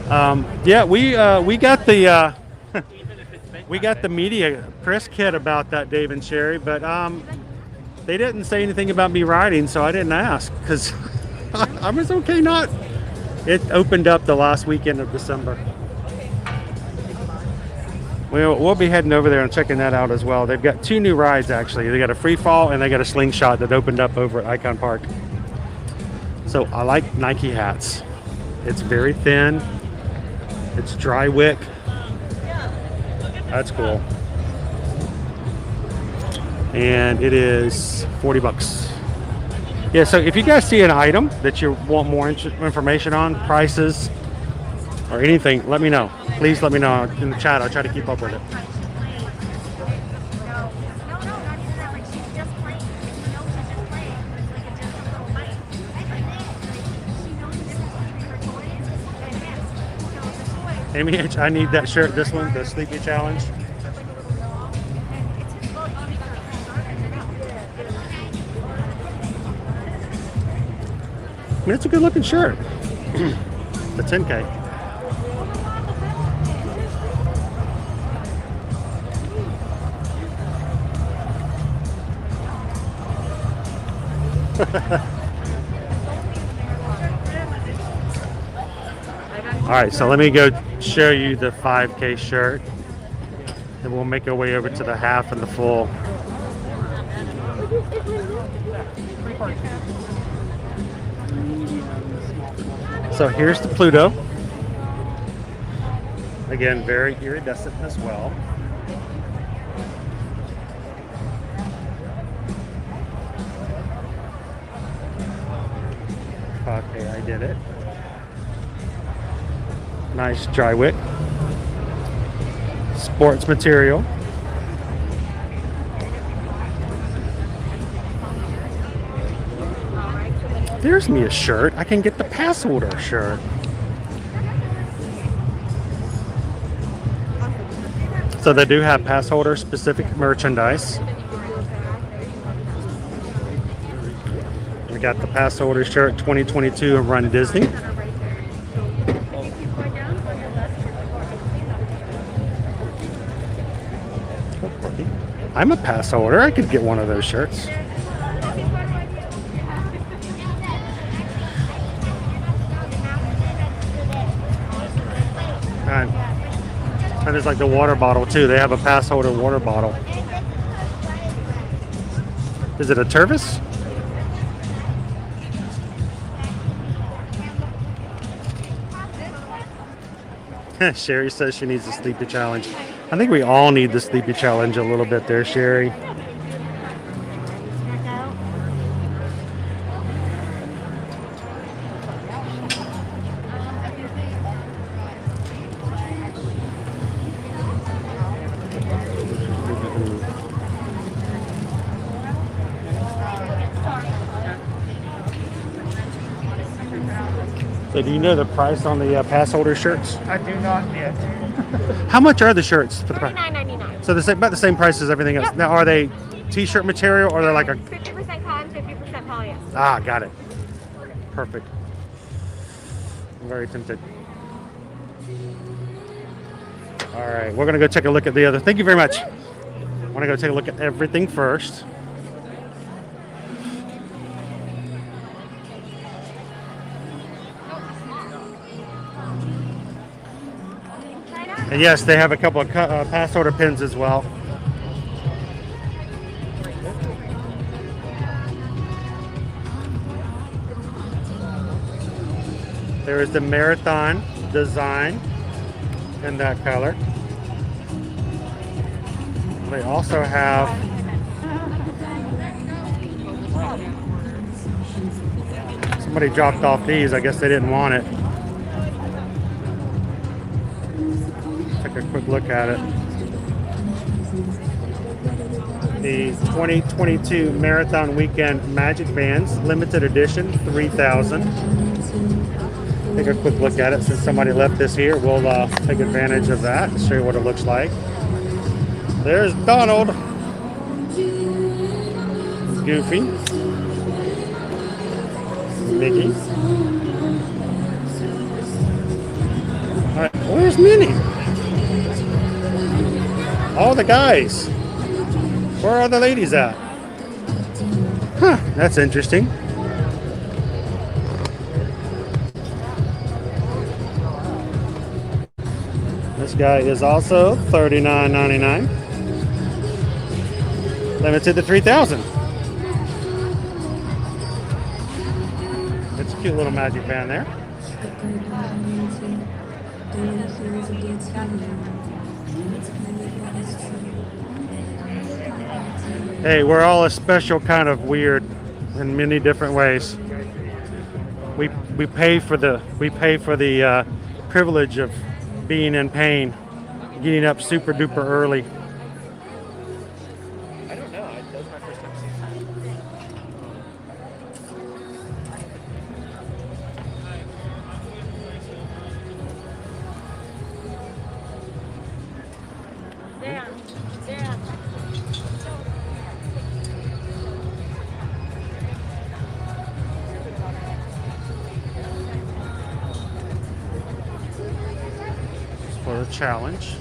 Yeah, we got the we got the media press kit about that, Dave and Sherry, but they didn't say anything about me riding, so I didn't ask because I was okay not. It opened up the last weekend of December. We'll be heading over there and checking that out as well. They've got 2 new rides actually. They got a free fall and they got a slingshot that opened up over at Icon Park. So I like Nike hats. It's very thin. It's dry wick. That's cool. And it is 40 bucks. Yeah, so if you guys see an item that you want more information on, prices, or anything, let me know. Please let me know in the chat. I'll try to keep up with it. Amy, I need that shirt, this one, the Sleepy Challenge. I mean, it's a good looking shirt. The 10K. All right, so let me go show you the 5K shirt. Then we'll make our way over to the half and the full. So here's the Pluto. Again, very iridescent as well. Okay, I did it. Nice dry wick. Sports material. There's me a shirt. I can get the pass holder shirt. So they do have pass holder specific merchandise. We got the pass holder shirt 2022 of Run Disney. I'm a pass holder. I could get one of those shirts. And there's like the water bottle too. They have a pass holder water bottle. Is it a Tervis? Sherry says she needs a sleepy challenge. I think we all need the sleepy challenge a little bit there, Sherry. So do you know the price on the pass holder shirts? I do not yet. How much are the shirts for the price? $29.99. So they're about the same price as everything else. Yep. Now, are they t-shirt material or they're like a... 50% cotton, 50% polyester. Ah, got it. Perfect. I'm very tempted. All right, we're gonna go take a look at the other. Thank you very much. I want to go take a look at everything first. And yes, they have a couple of pass holder pins as well. There is the Marathon design in that color. They also have somebody dropped off these. I guess they didn't want it. Take a quick look at it. The 2022 Marathon Weekend Magic Bands, limited edition, 3,000. Take a quick look at it. Since somebody left this here, we'll take advantage of that and show you what it looks like. There's Donald. Goofy. Mickey. All right, where's Minnie? All the guys. Where are the ladies at? Huh, that's interesting. This guy is also $39.99. Limited to 3,000. It's a cute little magic band there. Hey, we're all a special kind of weird in many different ways. We pay for the privilege of being in pain, getting up super duper early. I don't know. That was my first time seeing that. For the challenge.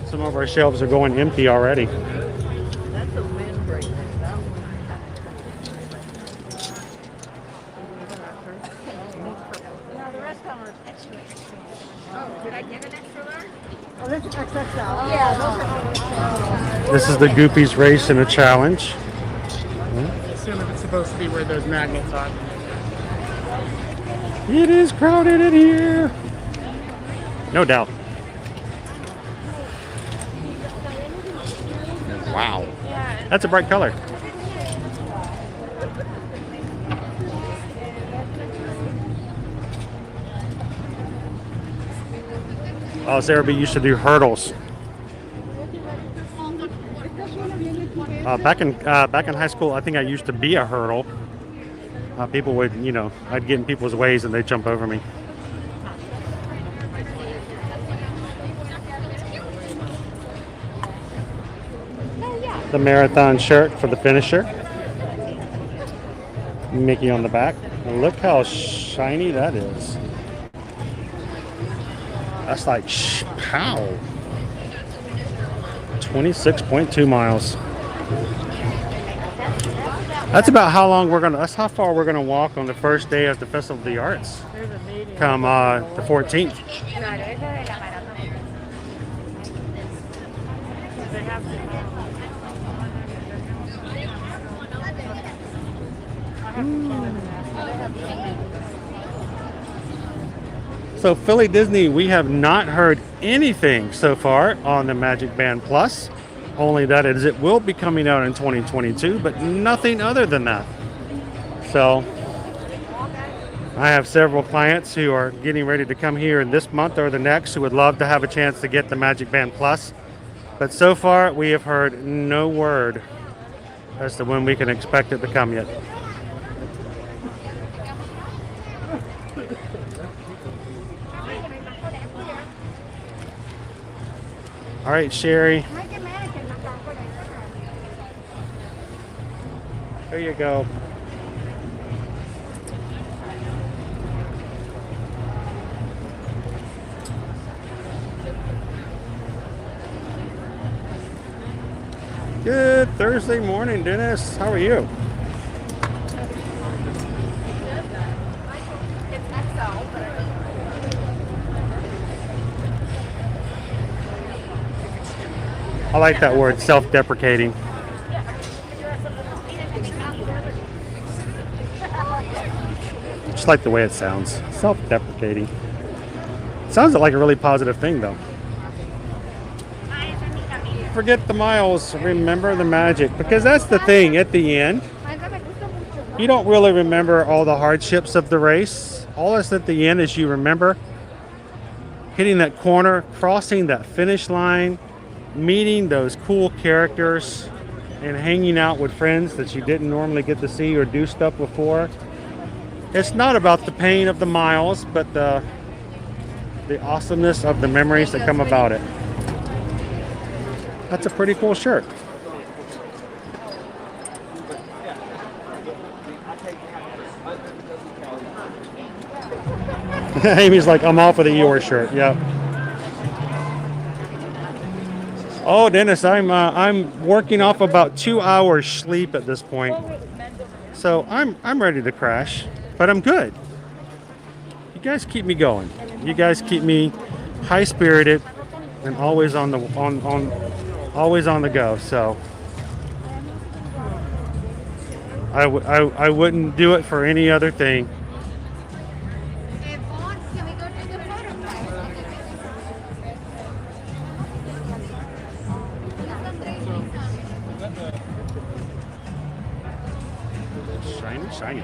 Some of our shelves are going empty already. That's a windbreaker. No, the rest of them are extra. Oh, did I get an extra large? Oh, this is XXL. Yeah, This is the Goopies race in a challenge. Assume if it's supposed to be where those magnets are. It is crowded in here. No doubt. Wow. That's a bright color. Oh, Sarah used to do hurdles. Back in high school, I think I used to be a hurdle. People would, I'd get in people's ways and they'd jump over me. The marathon shirt for the finisher. Mickey on the back. And look how shiny that is. That's like, pow. 26.2 miles. That's about how long that's how far we're gonna walk on the first day of the Festival of the Arts. Come the 14th. So Philly Disney, we have not heard anything so far on the Magic Band Plus. Only that it will be coming out in 2022, but nothing other than that. So I have several clients who are getting ready to come here in this month or the next who would love to have a chance to get the Magic Band Plus. But so far we have heard no word as to when we can expect it to come yet. All right, Sherry. There you go. Good Thursday morning, Dennis. How are you? It's XL, but I like that word, self-deprecating. Just like the way it sounds, self-deprecating. Sounds like a really positive thing, though. Forget the miles, remember the magic, because that's the thing. At the end, you don't really remember all the hardships of the race. All that's at the end is you remember hitting that corner, crossing that finish line, meeting those cool characters, and hanging out with friends that you didn't normally get to see or do stuff before. It's not about the pain of the miles, but the awesomeness of the memories that come about it. That's a pretty cool shirt. Amy's like, I'm off with the Eeyore shirt. Yep. Oh, Dennis, I'm working off about 2 hours sleep at this point, so I'm ready to crash, but I'm good. You guys keep me going. You guys keep me high spirited, and always on the always on the go. So I wouldn't do it for any other thing. Hey, Vaughn, can we go to the photo Shiny, shiny.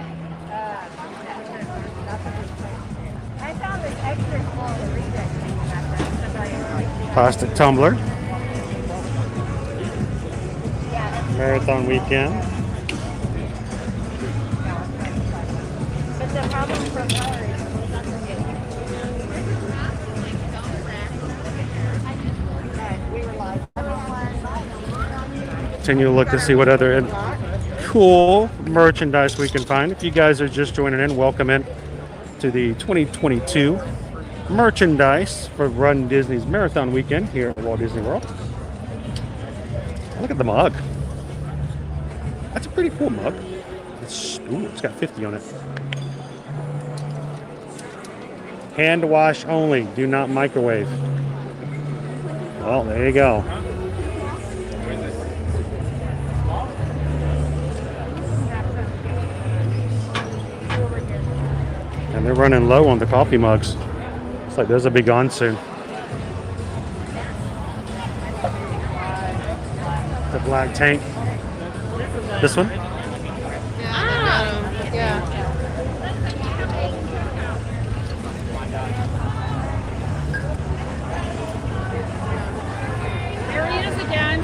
I found this extra small reader thing that Plastic tumbler. Marathon weekend. But the problem from her is we were live. Continue to look to see what other cool merchandise we can find. If you guys are just joining in, welcome in to the 2022 merchandise for Run Disney's Marathon Weekend here at Walt Disney World. Look at the mug. That's a pretty cool mug. It's got 50 on it. Hand wash only. Do not microwave. Well, there you go. And they're running low on the coffee mugs. Looks like those will be gone soon. The black tank. This one? Yeah. Here he is again.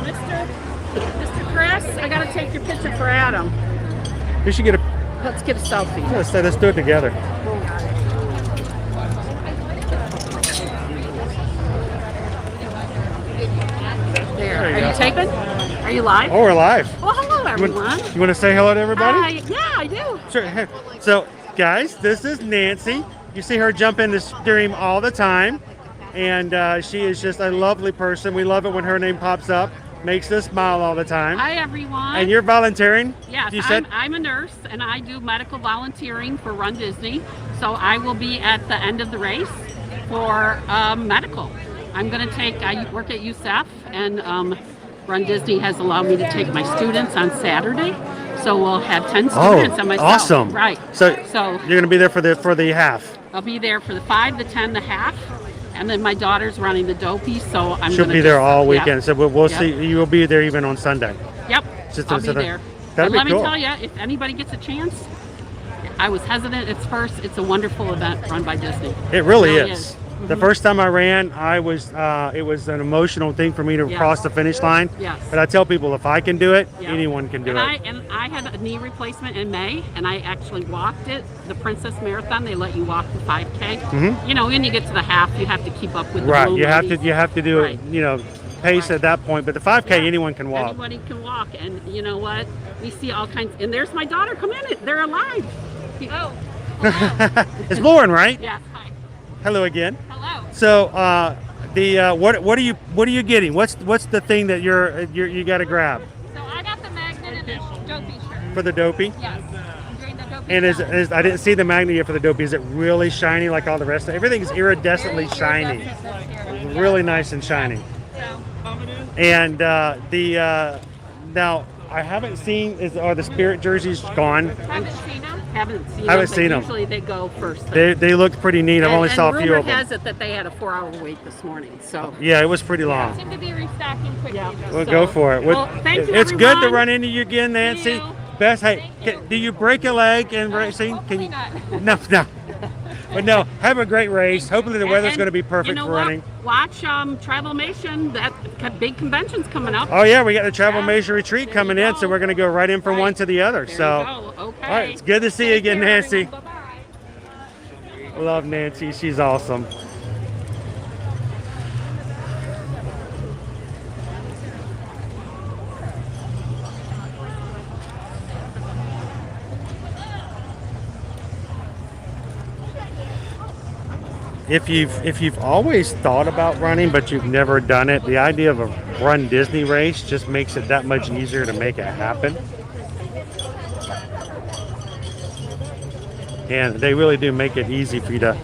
Mr. Chris, I gotta take your picture for Adam. We should get a. Let's get a selfie. Let's do it together. There. There you Are go. you taping? Are you live? Oh, we're live. Well, hello, everyone. You want to say hello to everybody? Yeah, I do. Sure. Hey. So, guys, this is Nancy. You see her jump in the stream all the time, and she is just a lovely person. We love it when her name pops up. Makes us smile all the time. Hi, everyone. And you're volunteering? Yes, You said? I'm a nurse, and I do medical volunteering for Run Disney. So I will be at the end of the race for medical. I'm going to I work at USF, and Run Disney has allowed me to take my students on Saturday. So we'll have 10 students and myself. Awesome. Right. So So you're going to be there for the half. I'll be there for the 5, the 10, the half. And then my daughter's running the dopey, so I'm She'll gonna be there just- all yeah. weekend. So we'll Yep. see. You will be there even on Sunday. Yep, Just I'll to- be there. That'd And be let cool. me tell you, if anybody gets a chance, I was hesitant at first. It's a wonderful event run by Disney. It really really is. is. The first time I ran, it was an emotional thing for me to Yes. cross the finish line. Yes. But I tell people, if I can do it, Yeah. anyone can do and it. I had a knee replacement in May, and I actually walked it. The Princess Marathon, they let you walk the 5K. You know, when you get to the half, you have to keep up with the Right. blue You have to ladies. do Right. it. Pace at that point. But the 5K, Yeah. anyone can walk. Anybody can walk, and you know what? We see all kinds. And there's my daughter. Come in. They're alive. Oh. It's Lauren, right? Yes. Hi. Hello again. Hello. So what are you getting? What's the thing that you got to grab So I got the magnet and the dopey shirt. for the dopey? Yes. I'm doing the dopey And shirt. is I didn't see the magnet yet for the dopey. Is it really shiny like all the rest of it? Everything's iridescently shiny. Really nice and shiny. And now I haven't seen are the Spirit jerseys gone? Haven't seen them. Haven't seen Haven't them. seen 'em. Usually they go first. They looked pretty neat. I've only saw a few rumor of them. has it that they had a 4-hour wait this morning. So Yeah, it was pretty long. Seem to be restocking quickly. Yeah. though. We'll So- go for it. Well, thank you, It's good to everyone. run into you again, Nancy. you. Best. Hey, do you break a leg in racing? Hopefully not. No. But no, have a great race. Hopefully the weather's And going to be perfect you know for what? running. Watch Travelmation. That big convention's coming up. Oh yeah, we got the Travel Yeah. Major Retreat There coming you in, go. so we're going to go right in from Right. one to the other. There So, you go. Okay. all right, it's good to see you Take again, care, Nancy. everyone. Bye-bye. Love Nancy. She's awesome. If you've always thought about running but you've never done it, the idea of a Run Disney race just makes it that much easier to make it happen. And they really do make it easy for you to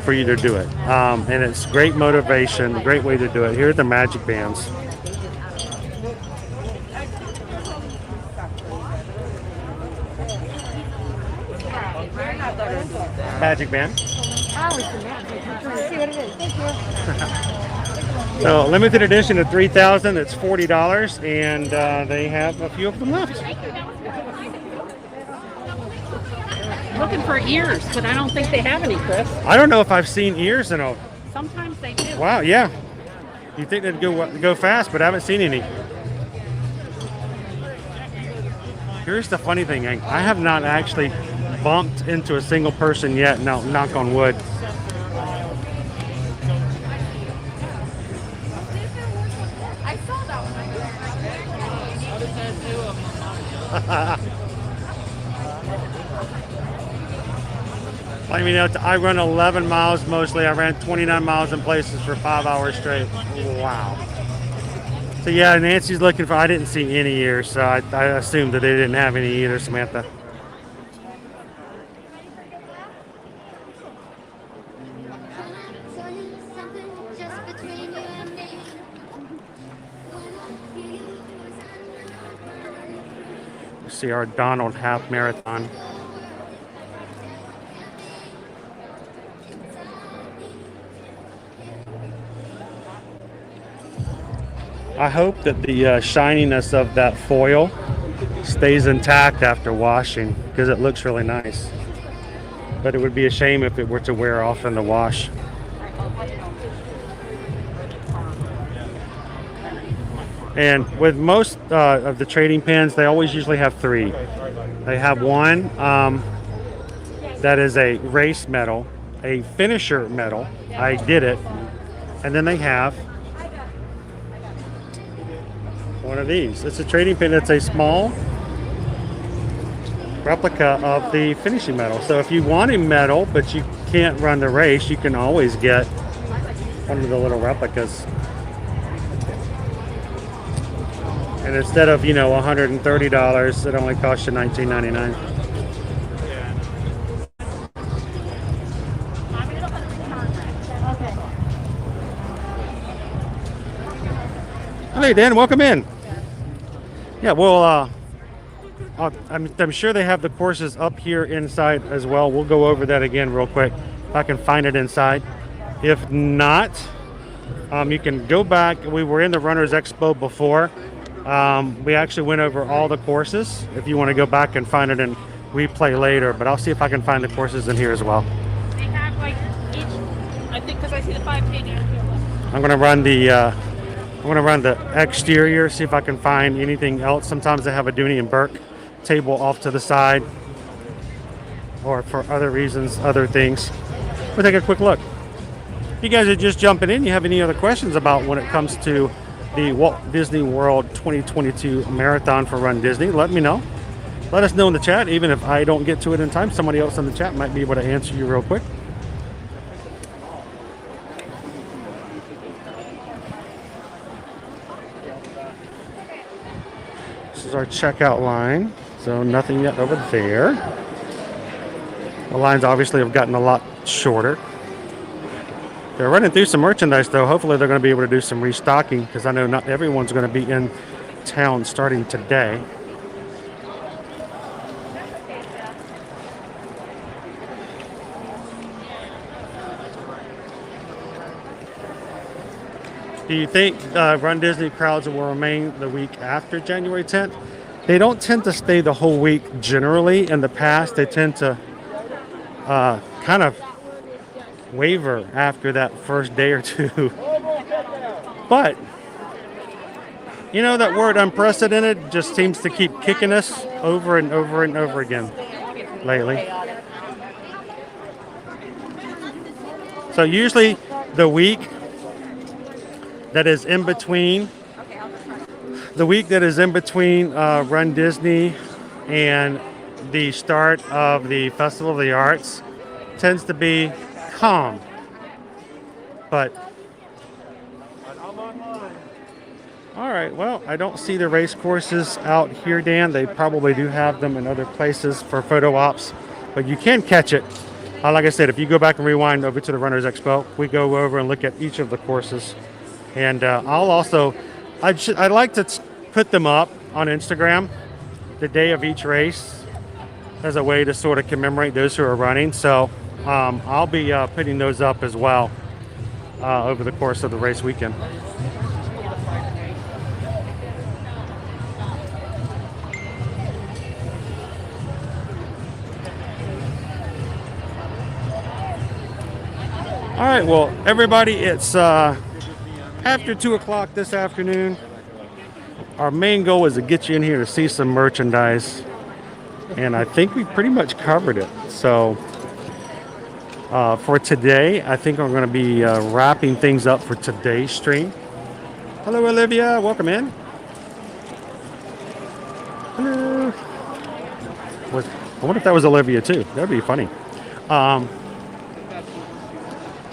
for you to do it. And it's great motivation, great way to do it. Here are the magic bands. Magic band. So limited edition of 3,000. It's $40, and they have a few of them left. Looking for ears, but I don't think they have any, Chris. I don't know if I've seen ears in a. Sometimes they do. Wow, yeah. You think they'd go fast, but I haven't seen any. Here's the funny thing, I have not actually bumped into a single person yet. No, knock on wood. I saw that one. I mean, I run 11 miles mostly. I ran 29 miles in places for 5 hours straight. Wow. So yeah, Nancy's looking for, I didn't see any ears, so I assumed that they didn't have any either, Samantha. See our Donald half marathon. I hope that the shininess of that foil stays intact after washing, because it looks really nice. But it would be a shame if it were to wear off in the wash. And with most of the trading pins, they always usually have three. They have one that is a race medal, a finisher medal, I did it, and then they have one of these. It's a trading pin. It's a small replica of the finishing medal. So if you want a medal but you can't run the race, you can always get one of the little replicas. And instead of, you know, $130, it only costs you $19.99. Hey Dan, welcome in. Yeah, well, I'm sure they have the courses up here inside as well. We'll go over that again real quick if I can find it inside. If not, you can go back. We were in the Runners Expo before. We actually went over all the courses. If you want to go back and find it and replay later, but I'll see if I can find the courses in here as well. They have like each, I think, because I see the 5K down here. I'm going to run the exterior, see if I can find anything else. Sometimes they have a Dooney and Burke table off to the side, or for other reasons, other things. We'll take a quick look. If you guys are just jumping in, you have any other questions about when it comes to the Walt Disney World 2022 Marathon for Run Disney, let me know. Let us know in the chat. Even if I don't get to it in time, somebody else in the chat might be able to answer you real quick. This is our checkout line. So nothing yet over there. The lines obviously have gotten a lot shorter. They're running through some merchandise though. Hopefully they're going to be able to do some restocking, because I know not everyone's going to be in town starting today. Do you think Run Disney crowds will remain the week after January 10th? They don't tend to stay the whole week generally. In the past, they tend to kind of waver after that first day or two. But, you know, that word unprecedented just seems to keep kicking us over and over and over again lately. So usually the week that is in between Run Disney and the start of the Festival of the Arts tends to be calm. But all right, well, I don't see the race courses out here, Dan. They probably do have them in other places for photo ops, but you can catch it Like I said, if you go back and rewind over to the Runners Expo, we go over and look at each of the courses. And I'll also, I'd like to put them up on Instagram the day of each race as a way to sort of commemorate those who are running. So I'll be putting those up as well over the course of the race weekend. All right, well, everybody, it's after 2 o'clock this afternoon. Our main goal is to get you in here to see some merchandise, and I think we pretty much covered it. So for today, I think I'm going to be wrapping things up for today's stream. Hello, Olivia. Welcome in. Hello. I wonder if that was Olivia, too. That would be funny.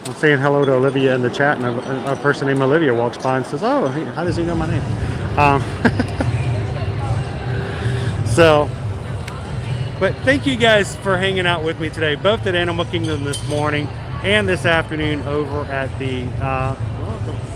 I'm saying hello to Olivia in the chat, and a person named Olivia walks by and says, "Oh, how does he know my name?" But thank you guys for hanging out with me today, both at Animal Kingdom this morning and this afternoon over at the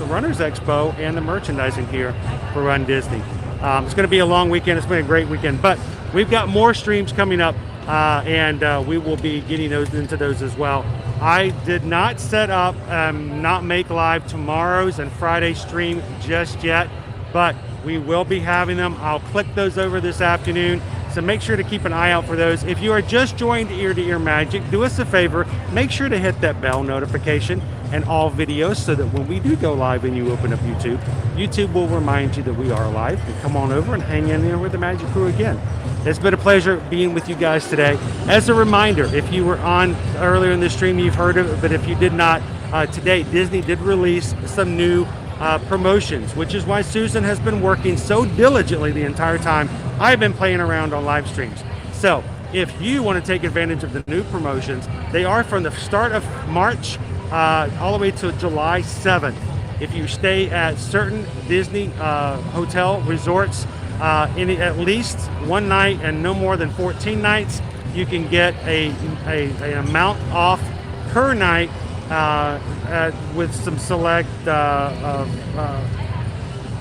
Runners Expo and the merchandising here for Run Disney. It's going to be a long weekend. It's been a great weekend, but we've got more streams coming up, and we will be getting into those as well. I did not set up, not make live tomorrow's and Friday's stream just yet, but we will be having them. I'll click those over this afternoon, so make sure to keep an eye out for those. If you are just joined Ear to Ear Magic, do us a favor, make sure to hit that bell notification and all videos so that when we do go live and you open up YouTube, YouTube will remind you that we are live, and come on over and hang in there with the Magic Crew again. It's been a pleasure being with you guys today. As a reminder, if you were on earlier in the stream, you've heard of it, but if you did not, today Disney did release some new promotions, which is why Susan has been working so diligently the entire time I've been playing around on live streams. So if you want to take advantage of the new promotions, they are from the start of March all the way to July 7th. If you stay at certain Disney hotel resorts in at least one night and no more than 14 nights, you can get an amount off per night with some select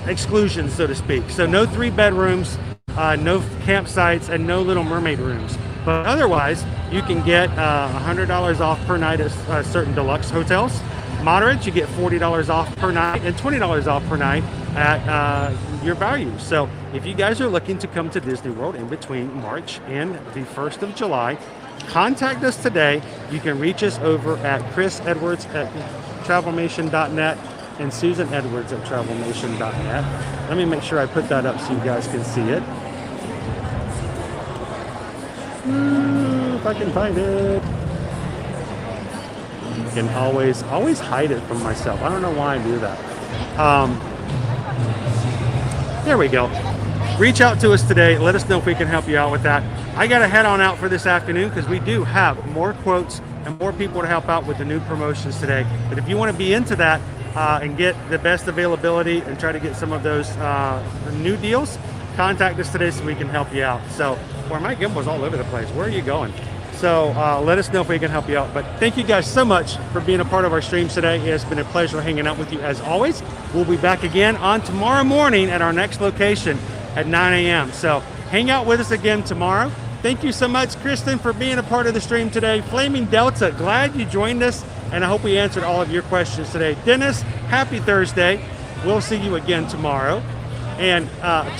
exclusions, so to speak. So no 3 bedrooms, no campsites, and no Little Mermaid rooms. But otherwise, you can get $100 off per night at certain deluxe hotels. Moderates, you get $40 off per night and $20 off per night at your value. So if you guys are looking to come to Disney World in between March and the 1st of July, contact us today. You can reach us over at chrisedwards at travelmation.net and susanedwards at travelmation.net. Let me make sure I put that up so you guys can see it. If I can find it. I can always hide it from myself. I don't know why I do that. There we go. Reach out to us today. Let us know if we can help you out with that. I got to head on out for this afternoon because we do have more quotes and more people to help out with the new promotions today. But if you want to be into that and get the best availability and try to get some of those new deals, contact us today so we can help you out. So, boy, my gimbal's all over the place. Where are you going? So let us know if we can help you out. But thank you guys so much for being a part of our streams today. It's been a pleasure hanging out with you as always. We'll be back again on tomorrow morning at our next location at 9 a.m. So hang out with us again tomorrow. Thank you so much, Kristen, for being a part of the stream today. Flaming Delta, glad you joined us, and I hope we answered all of your questions today. Dennis, happy Thursday. We'll see you again tomorrow. And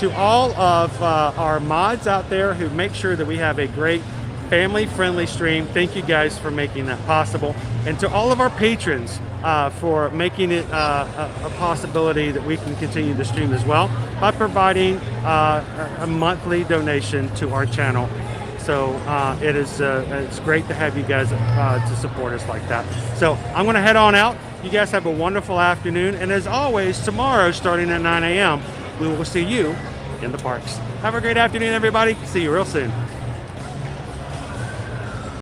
to all of our mods out there who make sure that we have a great family-friendly stream, thank you guys for making that possible. And to all of our patrons for making it a possibility that we can continue the stream as well by providing a monthly donation to our channel. So it's great to have you guys to support us like that. So I'm going to head on out. You guys have a wonderful afternoon. And as always, tomorrow starting at 9 a.m., we will see you in the parks. Have a great afternoon, everybody. See you real soon.